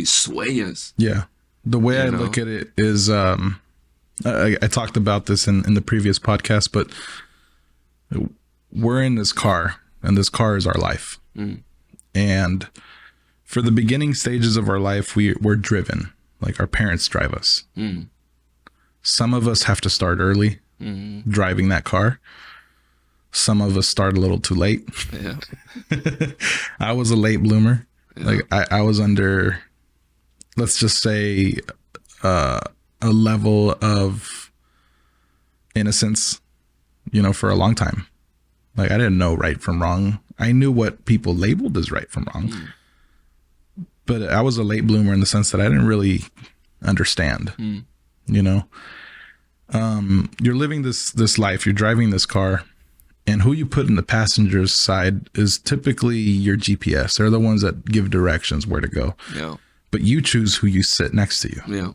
Speaker 2: sway us.
Speaker 1: Yeah. The way I look at it is, I talked about this in the previous podcast, but we're in this car, and this car is our life. And for the beginning stages of our life, we're driven, like our parents drive us. Some of us have to start early driving that car. Some of us start a little too late.
Speaker 2: Yeah.
Speaker 1: I was a late bloomer. Yeah. Like I was under, let's just say, a level of innocence, for a long time. Like I didn't know right from wrong. I knew what people labeled as right from wrong. But I was a late bloomer in the sense that I didn't really understand, you're living this life, you're driving this car, and who you put in the passenger's side is typically your GPS. They're the ones that give directions where to go. Yeah. But you choose who you sit next to you. Yeah.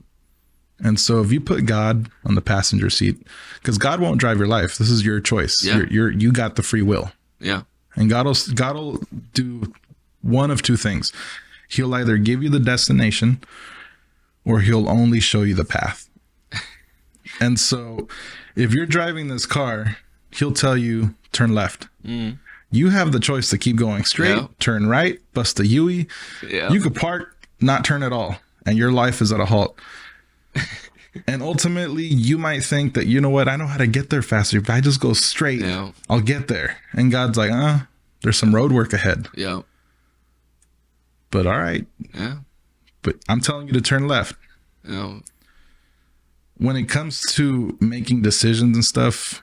Speaker 1: And so if you put God on the passenger seat, because God won't drive your life, this is your choice. Yeah. You got the free will. Yeah. And God will do one of two things. He'll either give you the destination, or he'll only show you the path. And so if you're driving this car, he'll tell you, turn left. You have the choice to keep going straight, turn right, bust a U-ey. Yeah. You could park, not turn at all. and your life is at a halt. And ultimately, you might think that, you know what, I know how to get there faster. If I just go straight,
Speaker 2: Yeah.
Speaker 1: I'll get there. And God's like, there's some road work ahead.
Speaker 2: Yeah.
Speaker 1: But all right.
Speaker 2: Yeah.
Speaker 1: But I'm telling you to turn left.
Speaker 2: Yeah.
Speaker 1: When it comes to making decisions and stuff,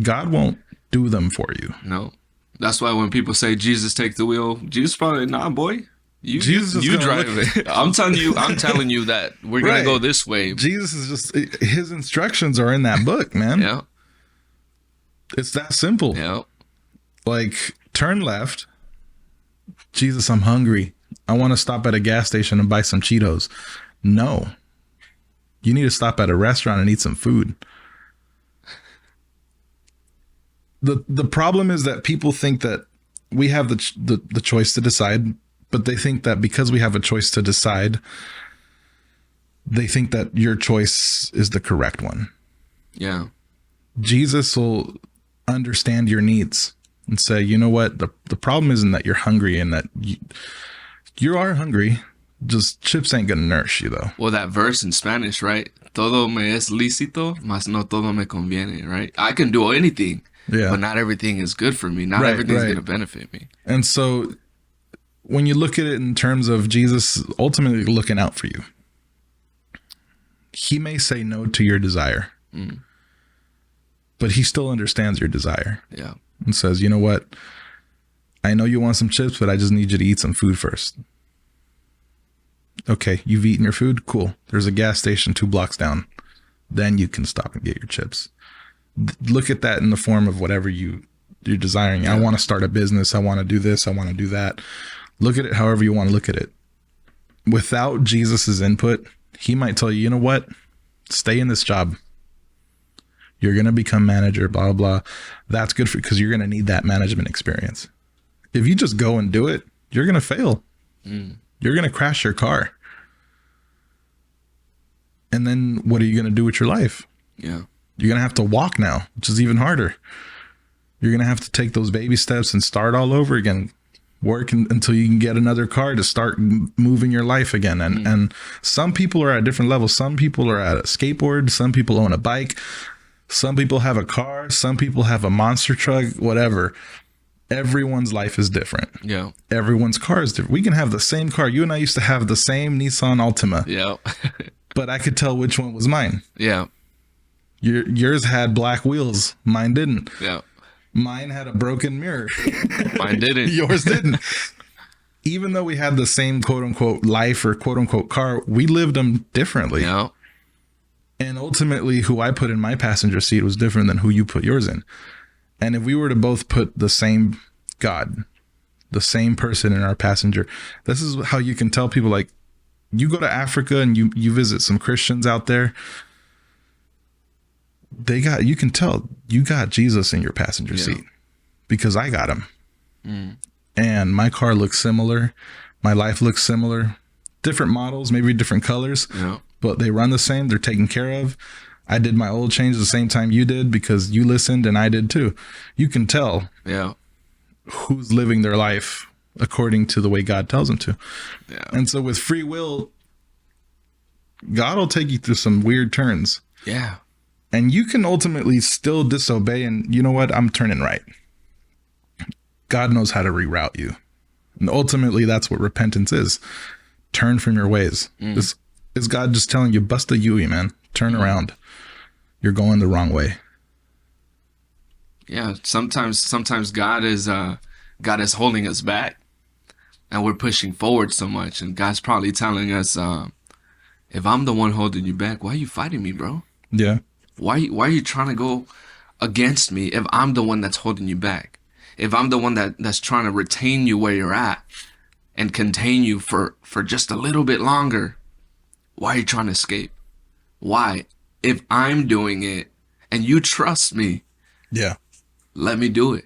Speaker 1: God won't do them for you.
Speaker 2: No. That's why when people say Jesus take the wheel, Jesus probably, nah, boy.
Speaker 1: Jesus is
Speaker 2: you
Speaker 1: gonna
Speaker 2: drive
Speaker 1: look-
Speaker 2: it. I'm telling you that we're gonna
Speaker 1: Right.
Speaker 2: go this way.
Speaker 1: Jesus is just, his instructions are in that book, man.
Speaker 2: Yeah.
Speaker 1: It's that simple.
Speaker 2: Yeah.
Speaker 1: Like, turn left. Jesus, I'm hungry. I want to stop at a gas station and buy some Cheetos. No. You need to stop at a restaurant and eat some food. The problem is that people think that we have the choice to decide, but they think that because we have a choice to decide, they think that your choice is the correct one.
Speaker 2: Yeah.
Speaker 1: Jesus will understand your needs and say, you know what, the problem isn't that you're hungry and that you are hungry. Just chips ain't gonna nourish you, though.
Speaker 2: Well, that verse in Spanish, right? Todo me es lícito, mas no todo me conviene, right? I can do anything,
Speaker 1: Yeah.
Speaker 2: but not everything is good for me. Not
Speaker 1: Right,
Speaker 2: everything's
Speaker 1: right.
Speaker 2: going to benefit me.
Speaker 1: And so when you look at it in terms of Jesus ultimately looking out for you, he may say no to your desire, but he still understands your desire
Speaker 2: Yeah.
Speaker 1: and says, you know what? I know you want some chips, but I just need you to eat some food first. Okay, you've eaten your food? Cool. There's a gas station 2 blocks down. Then you can stop and get your chips. Look at that in the form of whatever you're desiring. Yeah. I want to start a business. I want to do this. I want to do that. Look at it however you want to look at it. Without Jesus's input, he might tell you, you know what? Stay in this job. You're going to become manager, blah, blah. That's good for, because you're going to need that management experience. If you just go and do it, you're going to fail. You're going to crash your car. And then what are you going to do with your life?
Speaker 2: Yeah.
Speaker 1: You're going to have to walk now, which is even harder. You're going to have to take those baby steps and start all over again. Work until you can get another car to start moving your life again. And some people are at different levels. Some people are at a skateboard. Some people own a bike. Some people have a car. Some people have a monster truck, whatever. Everyone's life is different.
Speaker 2: Yeah.
Speaker 1: Everyone's car is different. We can have the same car. You and I used to have the same Nissan Altima.
Speaker 2: Yeah.
Speaker 1: But I could tell which one was mine.
Speaker 2: Yeah.
Speaker 1: Yours had black wheels. Mine didn't.
Speaker 2: Yeah.
Speaker 1: Mine had a broken mirror.
Speaker 2: Mine didn't.
Speaker 1: Yours didn't. Even though we had the same quote unquote life or quote unquote car, we lived them differently.
Speaker 2: Yeah.
Speaker 1: And ultimately, who I put in my passenger seat was different than who you put yours in. And if we were to both put the same God, the same person in our passenger, this is how you can tell people, like, you go to Africa and you visit some Christians out there. You can tell you got Jesus in your passenger seat because I got him. And my car looks similar. My life looks similar. Different models, maybe different colors, but they run the same. They're taken care of. I did my oil change the same time you did because you listened and I did too. You can tell who's living their life according to the way God tells them to.
Speaker 2: Yeah.
Speaker 1: And so with free will, God will take you through some weird turns.
Speaker 2: Yeah.
Speaker 1: And you can ultimately still disobey and, you know what, I'm turning right. God knows how to reroute you. And ultimately, that's what repentance is. Turn from your ways. Is God just telling you, bust a Yui, man. Turn around. You're going the wrong way.
Speaker 2: Yeah. Sometimes God is holding us back and we're pushing forward so much. And God's probably telling us, if I'm the one holding you back, why are you fighting me, bro?
Speaker 1: Yeah.
Speaker 2: Why are you trying to go against me if I'm the one that's holding you back? If I'm the one that's trying to retain you where you're at and contain you for just a little bit longer, why are you trying to escape? Why? If I'm doing it and you trust me, let me do it.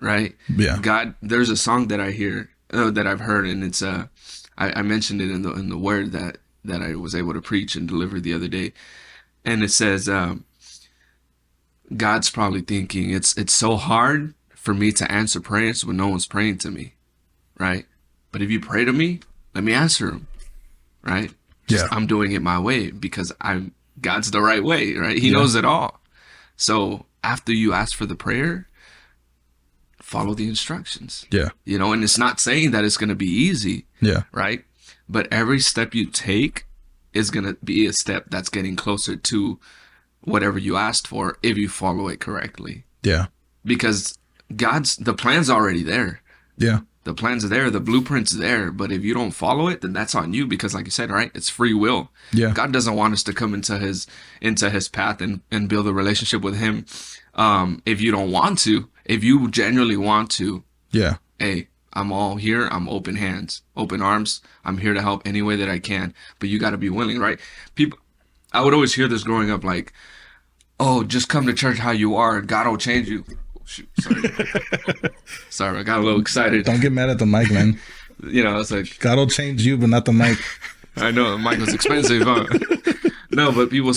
Speaker 2: Right?
Speaker 1: Yeah.
Speaker 2: God, there's a song that I hear, that I've heard, and it's I mentioned it in the word that I was able to preach and deliver the other day. And it says, God's probably thinking, it's so hard for me to answer prayers when no one's praying to me, right? But if you pray to me, let me answer them. right? Just
Speaker 1: Yeah.
Speaker 2: I'm doing it my way because God's the right way, right? He
Speaker 1: Yeah.
Speaker 2: knows it all. So after you ask for the prayer, follow the instructions.
Speaker 1: Yeah.
Speaker 2: You know, and it's not saying that it's going to be easy,
Speaker 1: Yeah.
Speaker 2: right? But every step you take is going to be a step that's getting closer to whatever you asked for if you follow it correctly.
Speaker 1: Yeah.
Speaker 2: Because the plan's already there.
Speaker 1: Yeah.
Speaker 2: The plan's there, the blueprint's there, but if you don't follow it, then that's on you because like you said, right? It's free will.
Speaker 1: Yeah.
Speaker 2: God doesn't want us to come into his path and build a relationship with him if you don't want to. If you genuinely want to,
Speaker 1: Yeah.
Speaker 2: hey, I'm all here. I'm open hands, open arms. I'm here to help any way that I can. But you got to be willing, right? People, I would always hear this growing up, like, "Oh, just come to church how you are, and God will change you." Oh, shoot, sorry, I got a little excited.
Speaker 1: Don't get mad at the mic, man.
Speaker 2: You know, it's like
Speaker 1: God will change you, but not the mic.
Speaker 2: I know the mic was expensive, huh? No, but people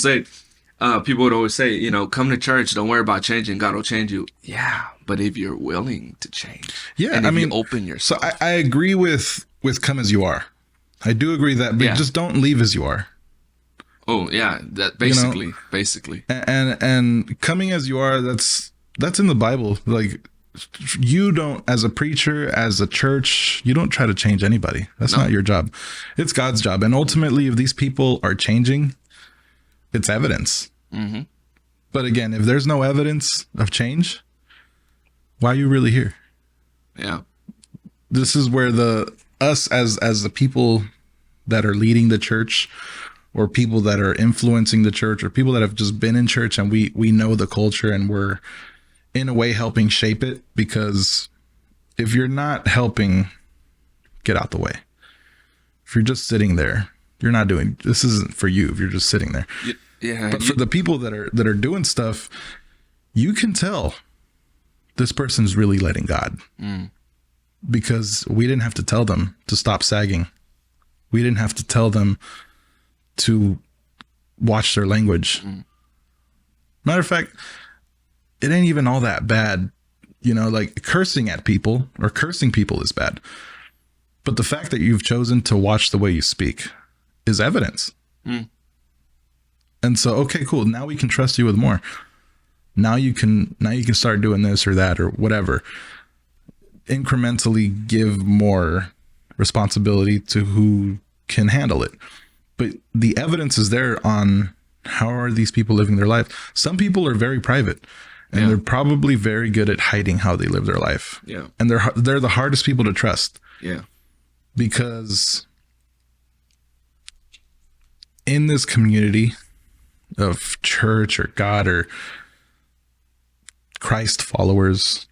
Speaker 2: would always say, you know, come to church. Don't worry about changing. God will change you. Yeah, but if you're willing to change,
Speaker 1: Yeah,
Speaker 2: and if
Speaker 1: I mean,
Speaker 2: you open yourself.
Speaker 1: So I agree with come as you are. I do agree that, but
Speaker 2: Yeah.
Speaker 1: just don't leave as you are.
Speaker 2: Oh yeah, that basically.
Speaker 1: And coming as you are, that's in the Bible. Like, you don't, as a preacher, as a church, you don't try to change anybody. That's not your job. It's God's job. And ultimately, if these people are changing, it's evidence.
Speaker 2: Mm-hmm.
Speaker 1: But again, if there's no evidence of change, why are you really here?
Speaker 2: Yeah.
Speaker 1: This is where us as the people that are leading the church, or people that are influencing the church, or people that have just been in church and we know the culture and we're in a way helping shape it. Because if you're not helping, get out the way. If you're just sitting there, you're not doing, this isn't for you if you're just sitting there.
Speaker 2: Yeah.
Speaker 1: But for the people that are doing stuff, you can tell this person's really letting God. Because we didn't have to tell them to stop sagging. We didn't have to tell them to watch their language. Matter of fact, it ain't even all that bad. You know, like cursing at people or cursing people is bad. But the fact that you've chosen to watch the way you speak is evidence. And so, okay, cool. Now we can trust you with more. Now you can start doing this or that or whatever. Incrementally give more responsibility to who can handle it. But the evidence is there on how are these people living their life. Some people are very private, and they're probably very good at hiding how they live their life.
Speaker 2: Yeah.
Speaker 1: And they're the hardest people to trust.
Speaker 2: Yeah.
Speaker 1: Because in this community of church or God or Christ followers,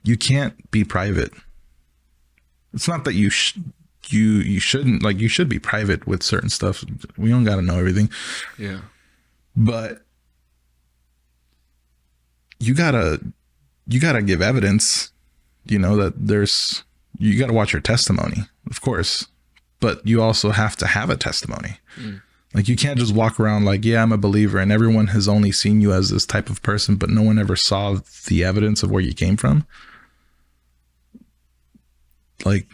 Speaker 1: you can't be private. It's not that you shouldn't, like, you should be private with certain stuff. We don't got to know everything.
Speaker 2: Yeah.
Speaker 1: But you gotta give evidence, you know, that you gotta watch your testimony, of course, but you also have to have a testimony. Like, you can't just walk around like, yeah, I'm a believer, and everyone has only seen you as this type of person, but no one ever saw the evidence of where you came from. Like,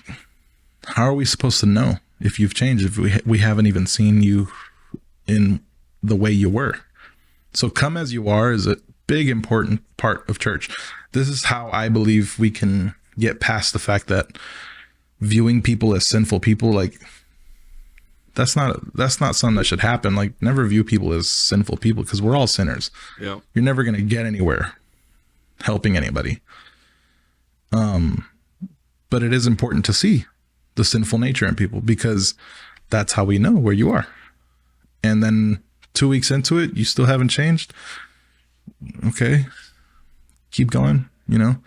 Speaker 1: how are we supposed to know if you've changed if we haven't even seen you in the way you were? So come as you are is a big, important part of church. This is how I believe we can get past the fact that viewing people as sinful people, like, that's not something that should happen. Like, never view people as sinful people, because we're all sinners.
Speaker 2: Yeah.
Speaker 1: You're never going to get anywhere helping anybody. But it is important to see the sinful nature in people, because that's how we know where you are. And then 2 weeks into it, you still haven't changed. Okay, keep going. You know,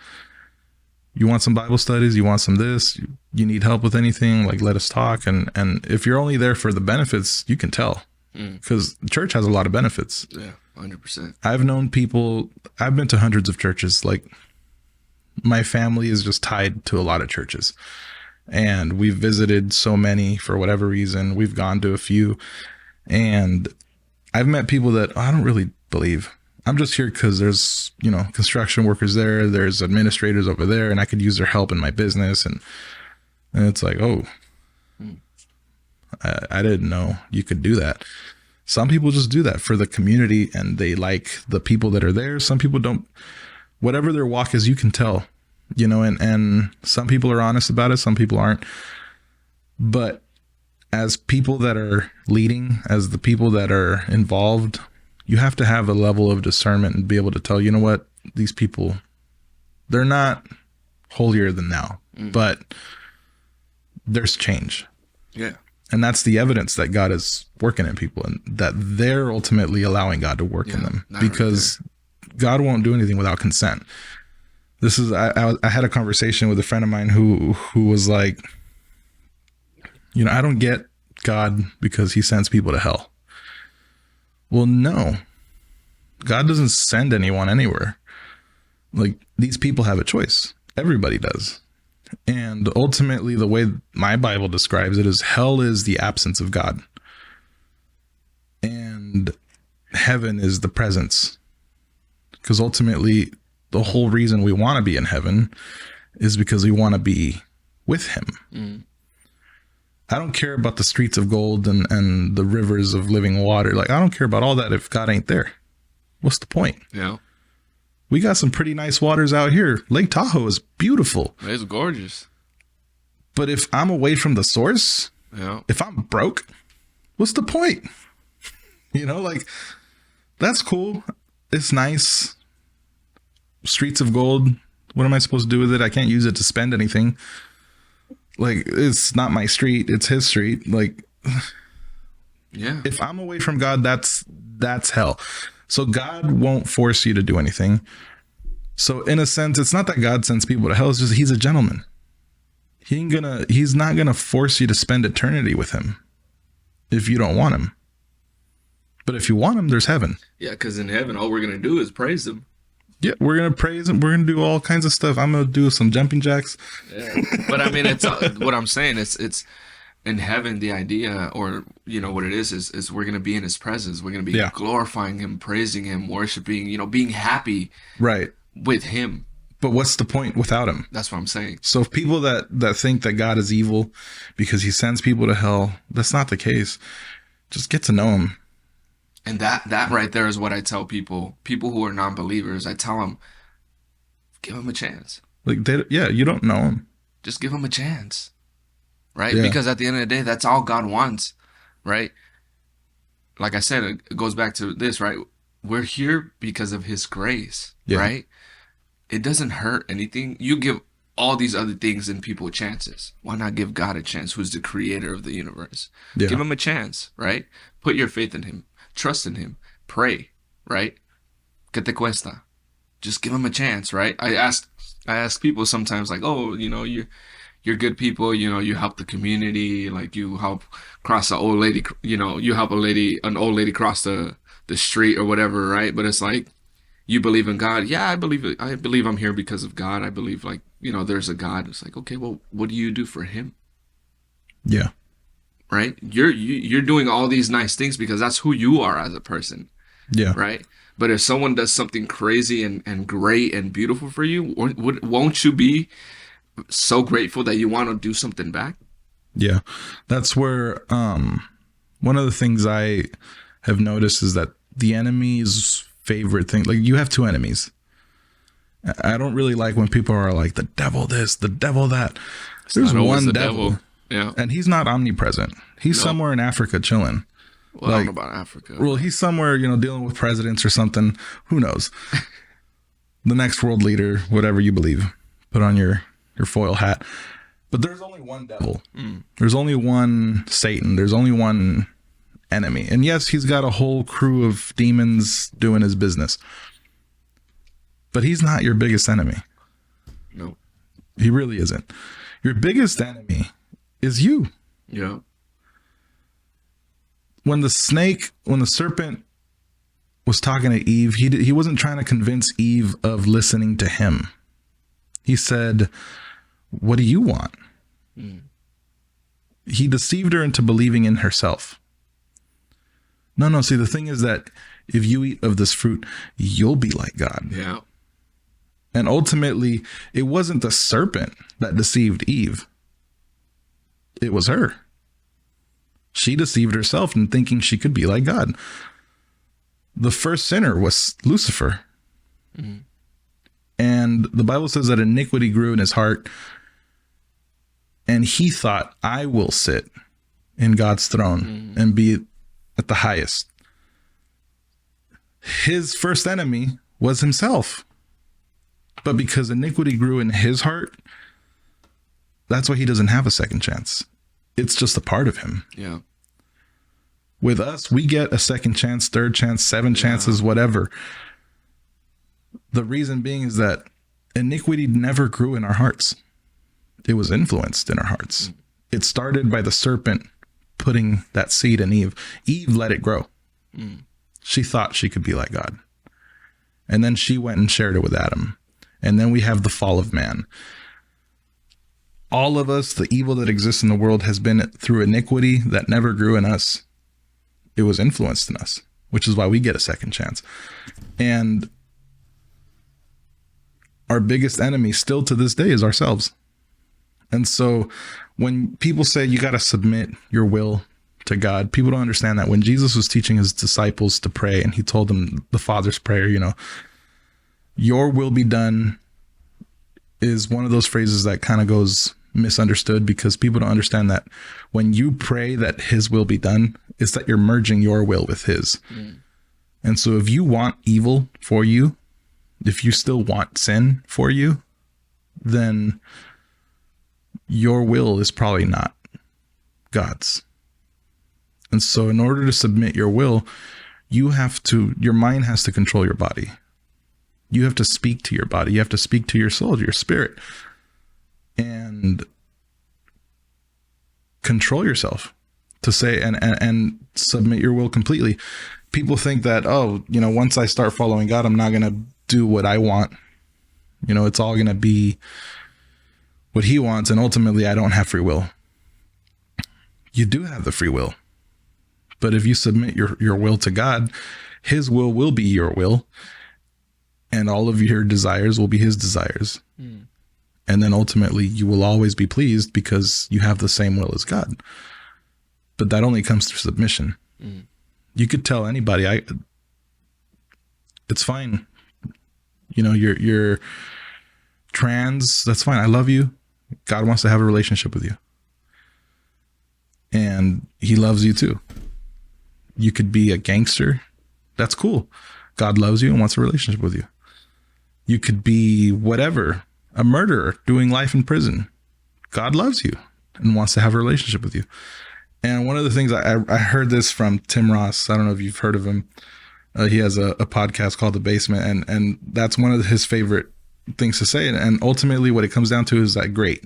Speaker 1: you want some Bible studies, you want some this, you need help with anything, like, let us talk. And if you're only there for the benefits, you can tell, because the church has a lot of benefits.
Speaker 2: Yeah, 100%.
Speaker 1: I've known people, I've been to hundreds of churches. Like, my family is just tied to a lot of churches, and we've visited so many for whatever reason. We've gone to a few, and I've met people that I don't really believe. I'm just here because there's, you know, construction workers there, there's administrators over there, and I could use their help in my business. And it's like, oh, I didn't know you could do that. Some people just do that for the community and they like the people that are there. Some people don't. Whatever their walk is, you can tell, and some people are honest about it. Some people aren't. But as people that are leading, as the people that are involved, you have to have a level of discernment and be able to tell, you know what, these people, they're not holier than thou, but there's change.
Speaker 2: Yeah.
Speaker 1: And that's the evidence that God is working in people and that they're ultimately allowing God to work in them, because God won't do anything without consent. This is, I had a conversation with a friend of mine who was like, I don't get God because he sends people to hell. Well, no, God doesn't send anyone anywhere. Like, these people have a choice. Everybody does. And ultimately, the way my Bible describes it is hell is the absence of God. And heaven is the presence. Because ultimately, the whole reason we want to be in heaven is because we want to be with him. Mm. I don't care about the streets of gold and the rivers of living water. Like, I don't care about all that if God ain't there. What's the point?
Speaker 2: Yeah.
Speaker 1: We got some pretty nice waters out here. Lake Tahoe is beautiful.
Speaker 2: It's gorgeous.
Speaker 1: But if I'm away from the source, if I'm broke, what's the point? Like, that's cool. It's nice. Streets of gold. What am I supposed to do with it? I can't use it to spend anything. Like, it's not my street. It's his street. Like,
Speaker 2: yeah.
Speaker 1: If I'm away from God, that's hell. So God won't force you to do anything. So in a sense, it's not that God sends people to hell. It's just he's a gentleman. He's not gonna force you to spend eternity with him if you don't want him. But if you want him, there's heaven.
Speaker 2: Yeah, because in heaven, all we're gonna do is praise him.
Speaker 1: Yeah, we're gonna praise him. We're gonna do all kinds of stuff. I'm gonna do some jumping jacks.
Speaker 2: Yeah, but I mean, it's what I'm saying. It's in heaven. The idea, or what it is we're gonna be in his presence. We're gonna be glorifying him, praising him, worshiping. Being happy,
Speaker 1: right,
Speaker 2: with him.
Speaker 1: But what's the point without him?
Speaker 2: That's what I'm saying.
Speaker 1: So if people that think that God is evil because he sends people to hell, that's not the case. Just get to know him.
Speaker 2: And that right there is what I tell people who are non-believers. I tell them, give them a chance.
Speaker 1: Like, you don't know him.
Speaker 2: Just give them a chance, right?
Speaker 1: Yeah.
Speaker 2: Because at the end of the day, that's all God wants, right? Like I said, it goes back to this, right? We're here because of his grace, right? It doesn't hurt anything. You give all these other things and people chances. Why not give God a chance, who's the creator of the universe? Yeah. Give him a chance, right? Put your faith in him. Trust in him. Pray, right? ¿Qué te cuesta? Just give him a chance, right? I ask people sometimes, like, oh, you're good people, you help the community, like you help cross an old lady, you help an old lady cross the street or whatever, right? But it's like, you believe in God. Yeah, I believe it. I believe I'm here because of God. I believe, like, there's a God. It's like, okay, well, what do you do for him?
Speaker 1: Yeah.
Speaker 2: Right? You're doing all these nice things because that's who you are as a person.
Speaker 1: Yeah.
Speaker 2: Right? But if someone does something crazy and great and beautiful for you, won't you be so grateful that you want to do something back?
Speaker 1: Yeah. That's where one of the things I have noticed is that the enemy's favorite thing, like, you have two enemies. I don't really like when people are like, the devil this, the devil that. There's one devil.
Speaker 2: Yeah.
Speaker 1: And he's not omnipresent. He's somewhere in Africa chilling.
Speaker 2: Well, I don't know about Africa.
Speaker 1: Well, he's somewhere, dealing with presidents or something. Who knows? The next world leader, whatever you believe. Put on your foil hat. But there's only one devil. There's only one Satan. There's only one enemy. And yes, he's got a whole crew of demons doing his business. But he's not your biggest enemy.
Speaker 2: No.
Speaker 1: He really isn't. Your biggest enemy is you.
Speaker 2: Yeah.
Speaker 1: When the serpent was talking to Eve, he wasn't trying to convince Eve of listening to him. He said, what do you want? He deceived her into believing in herself. No. See, the thing is that if you eat of this fruit, you'll be like God.
Speaker 2: Yeah.
Speaker 1: And ultimately, it wasn't the serpent that deceived Eve. It was her. She deceived herself in thinking she could be like God. The first sinner was Lucifer. Mm-hmm. And the Bible says that iniquity grew in his heart. And he thought, I will sit in God's throne and be at the highest. His first enemy was himself. But because iniquity grew in his heart, that's why he doesn't have a second chance. It's just a part of him.
Speaker 2: Yeah.
Speaker 1: With us, we get a second chance, third chance, seven chances, whatever. The reason being is that iniquity never grew in our hearts. It was influenced in our hearts. It started by the serpent putting that seed in Eve. Eve let it grow. She thought she could be like God. And then she went and shared it with Adam. And then we have the fall of man. All of us, the evil that exists in the world has been through iniquity that never grew in us. It was influenced in us, which is why we get a second chance. And our biggest enemy still to this day is ourselves. And so when people say you got to submit your will to God, people don't understand that when Jesus was teaching his disciples to pray and he told them the Father's prayer, you know, your will be done is one of those phrases that kind of goes misunderstood because people don't understand that when you pray that his will be done, it's that you're merging your will with his. And so if you want evil for you, if you still want sin for you, then your will is probably not God's. And so in order to submit your will, your mind has to control your body. You have to speak to your body. You have to speak to your soul, to your spirit, and control yourself to say and submit your will completely. People think that, oh, you know, once I start following God, I'm not going to do what I want. You know, it's all going to be what he wants. And ultimately, I don't have free will. You do have the free will. But if you submit your will to God, his will be your will. And all of your desires will be his desires. And then ultimately you will always be pleased because you have the same will as God. But that only comes through submission. You could tell anybody, it's fine. You know, you're trans, that's fine. I love you. God wants to have a relationship with you. And he loves you too. You could be a gangster. That's cool. God loves you and wants a relationship with you. You could be whatever, a murderer doing life in prison. God loves you and wants to have a relationship with you. And one of the things I heard this from Tim Ross. I don't know if you've heard of him. He has a podcast called The Basement, and that's one of his favorite things to say. And ultimately what it comes down to is that, great.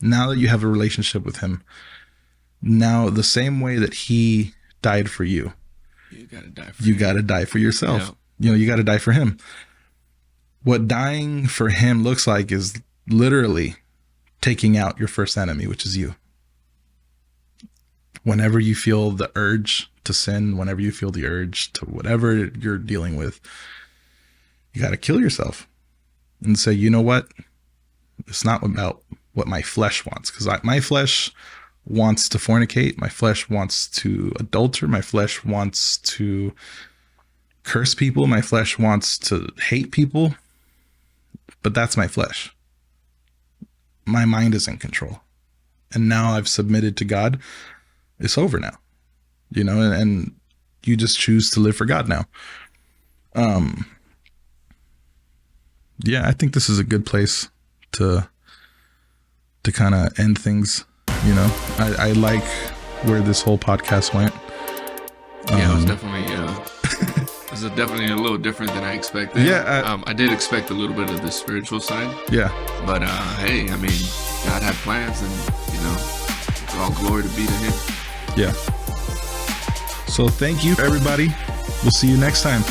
Speaker 1: Now that you have a relationship with him, now the same way that he died for you, you got to die for yourself. Yeah. You know, you got to die for him. What dying for him looks like is literally taking out your first enemy, which is you. Whenever you feel the urge to sin, whenever you feel the urge to whatever you're dealing with, you got to kill yourself and say, you know what? It's not about what my flesh wants, because my flesh wants to fornicate. My flesh wants to adulter. My flesh wants to curse people. My flesh wants to hate people. But that's my flesh. My mind is in control. And now I've submitted to God. It's over now. You know, and you just choose to live for God now. Yeah, I think this is a good place to kind of end things. You know, I like where this whole podcast went.
Speaker 2: Yeah, it was definitely this is definitely a little different than I expected.
Speaker 1: Yeah,
Speaker 2: I did expect a little bit of the spiritual side.
Speaker 1: Yeah,
Speaker 2: but hey, I mean, God had plans, and you know, it's all glory to be to him.
Speaker 1: Yeah. So thank you, everybody. We'll see you next time.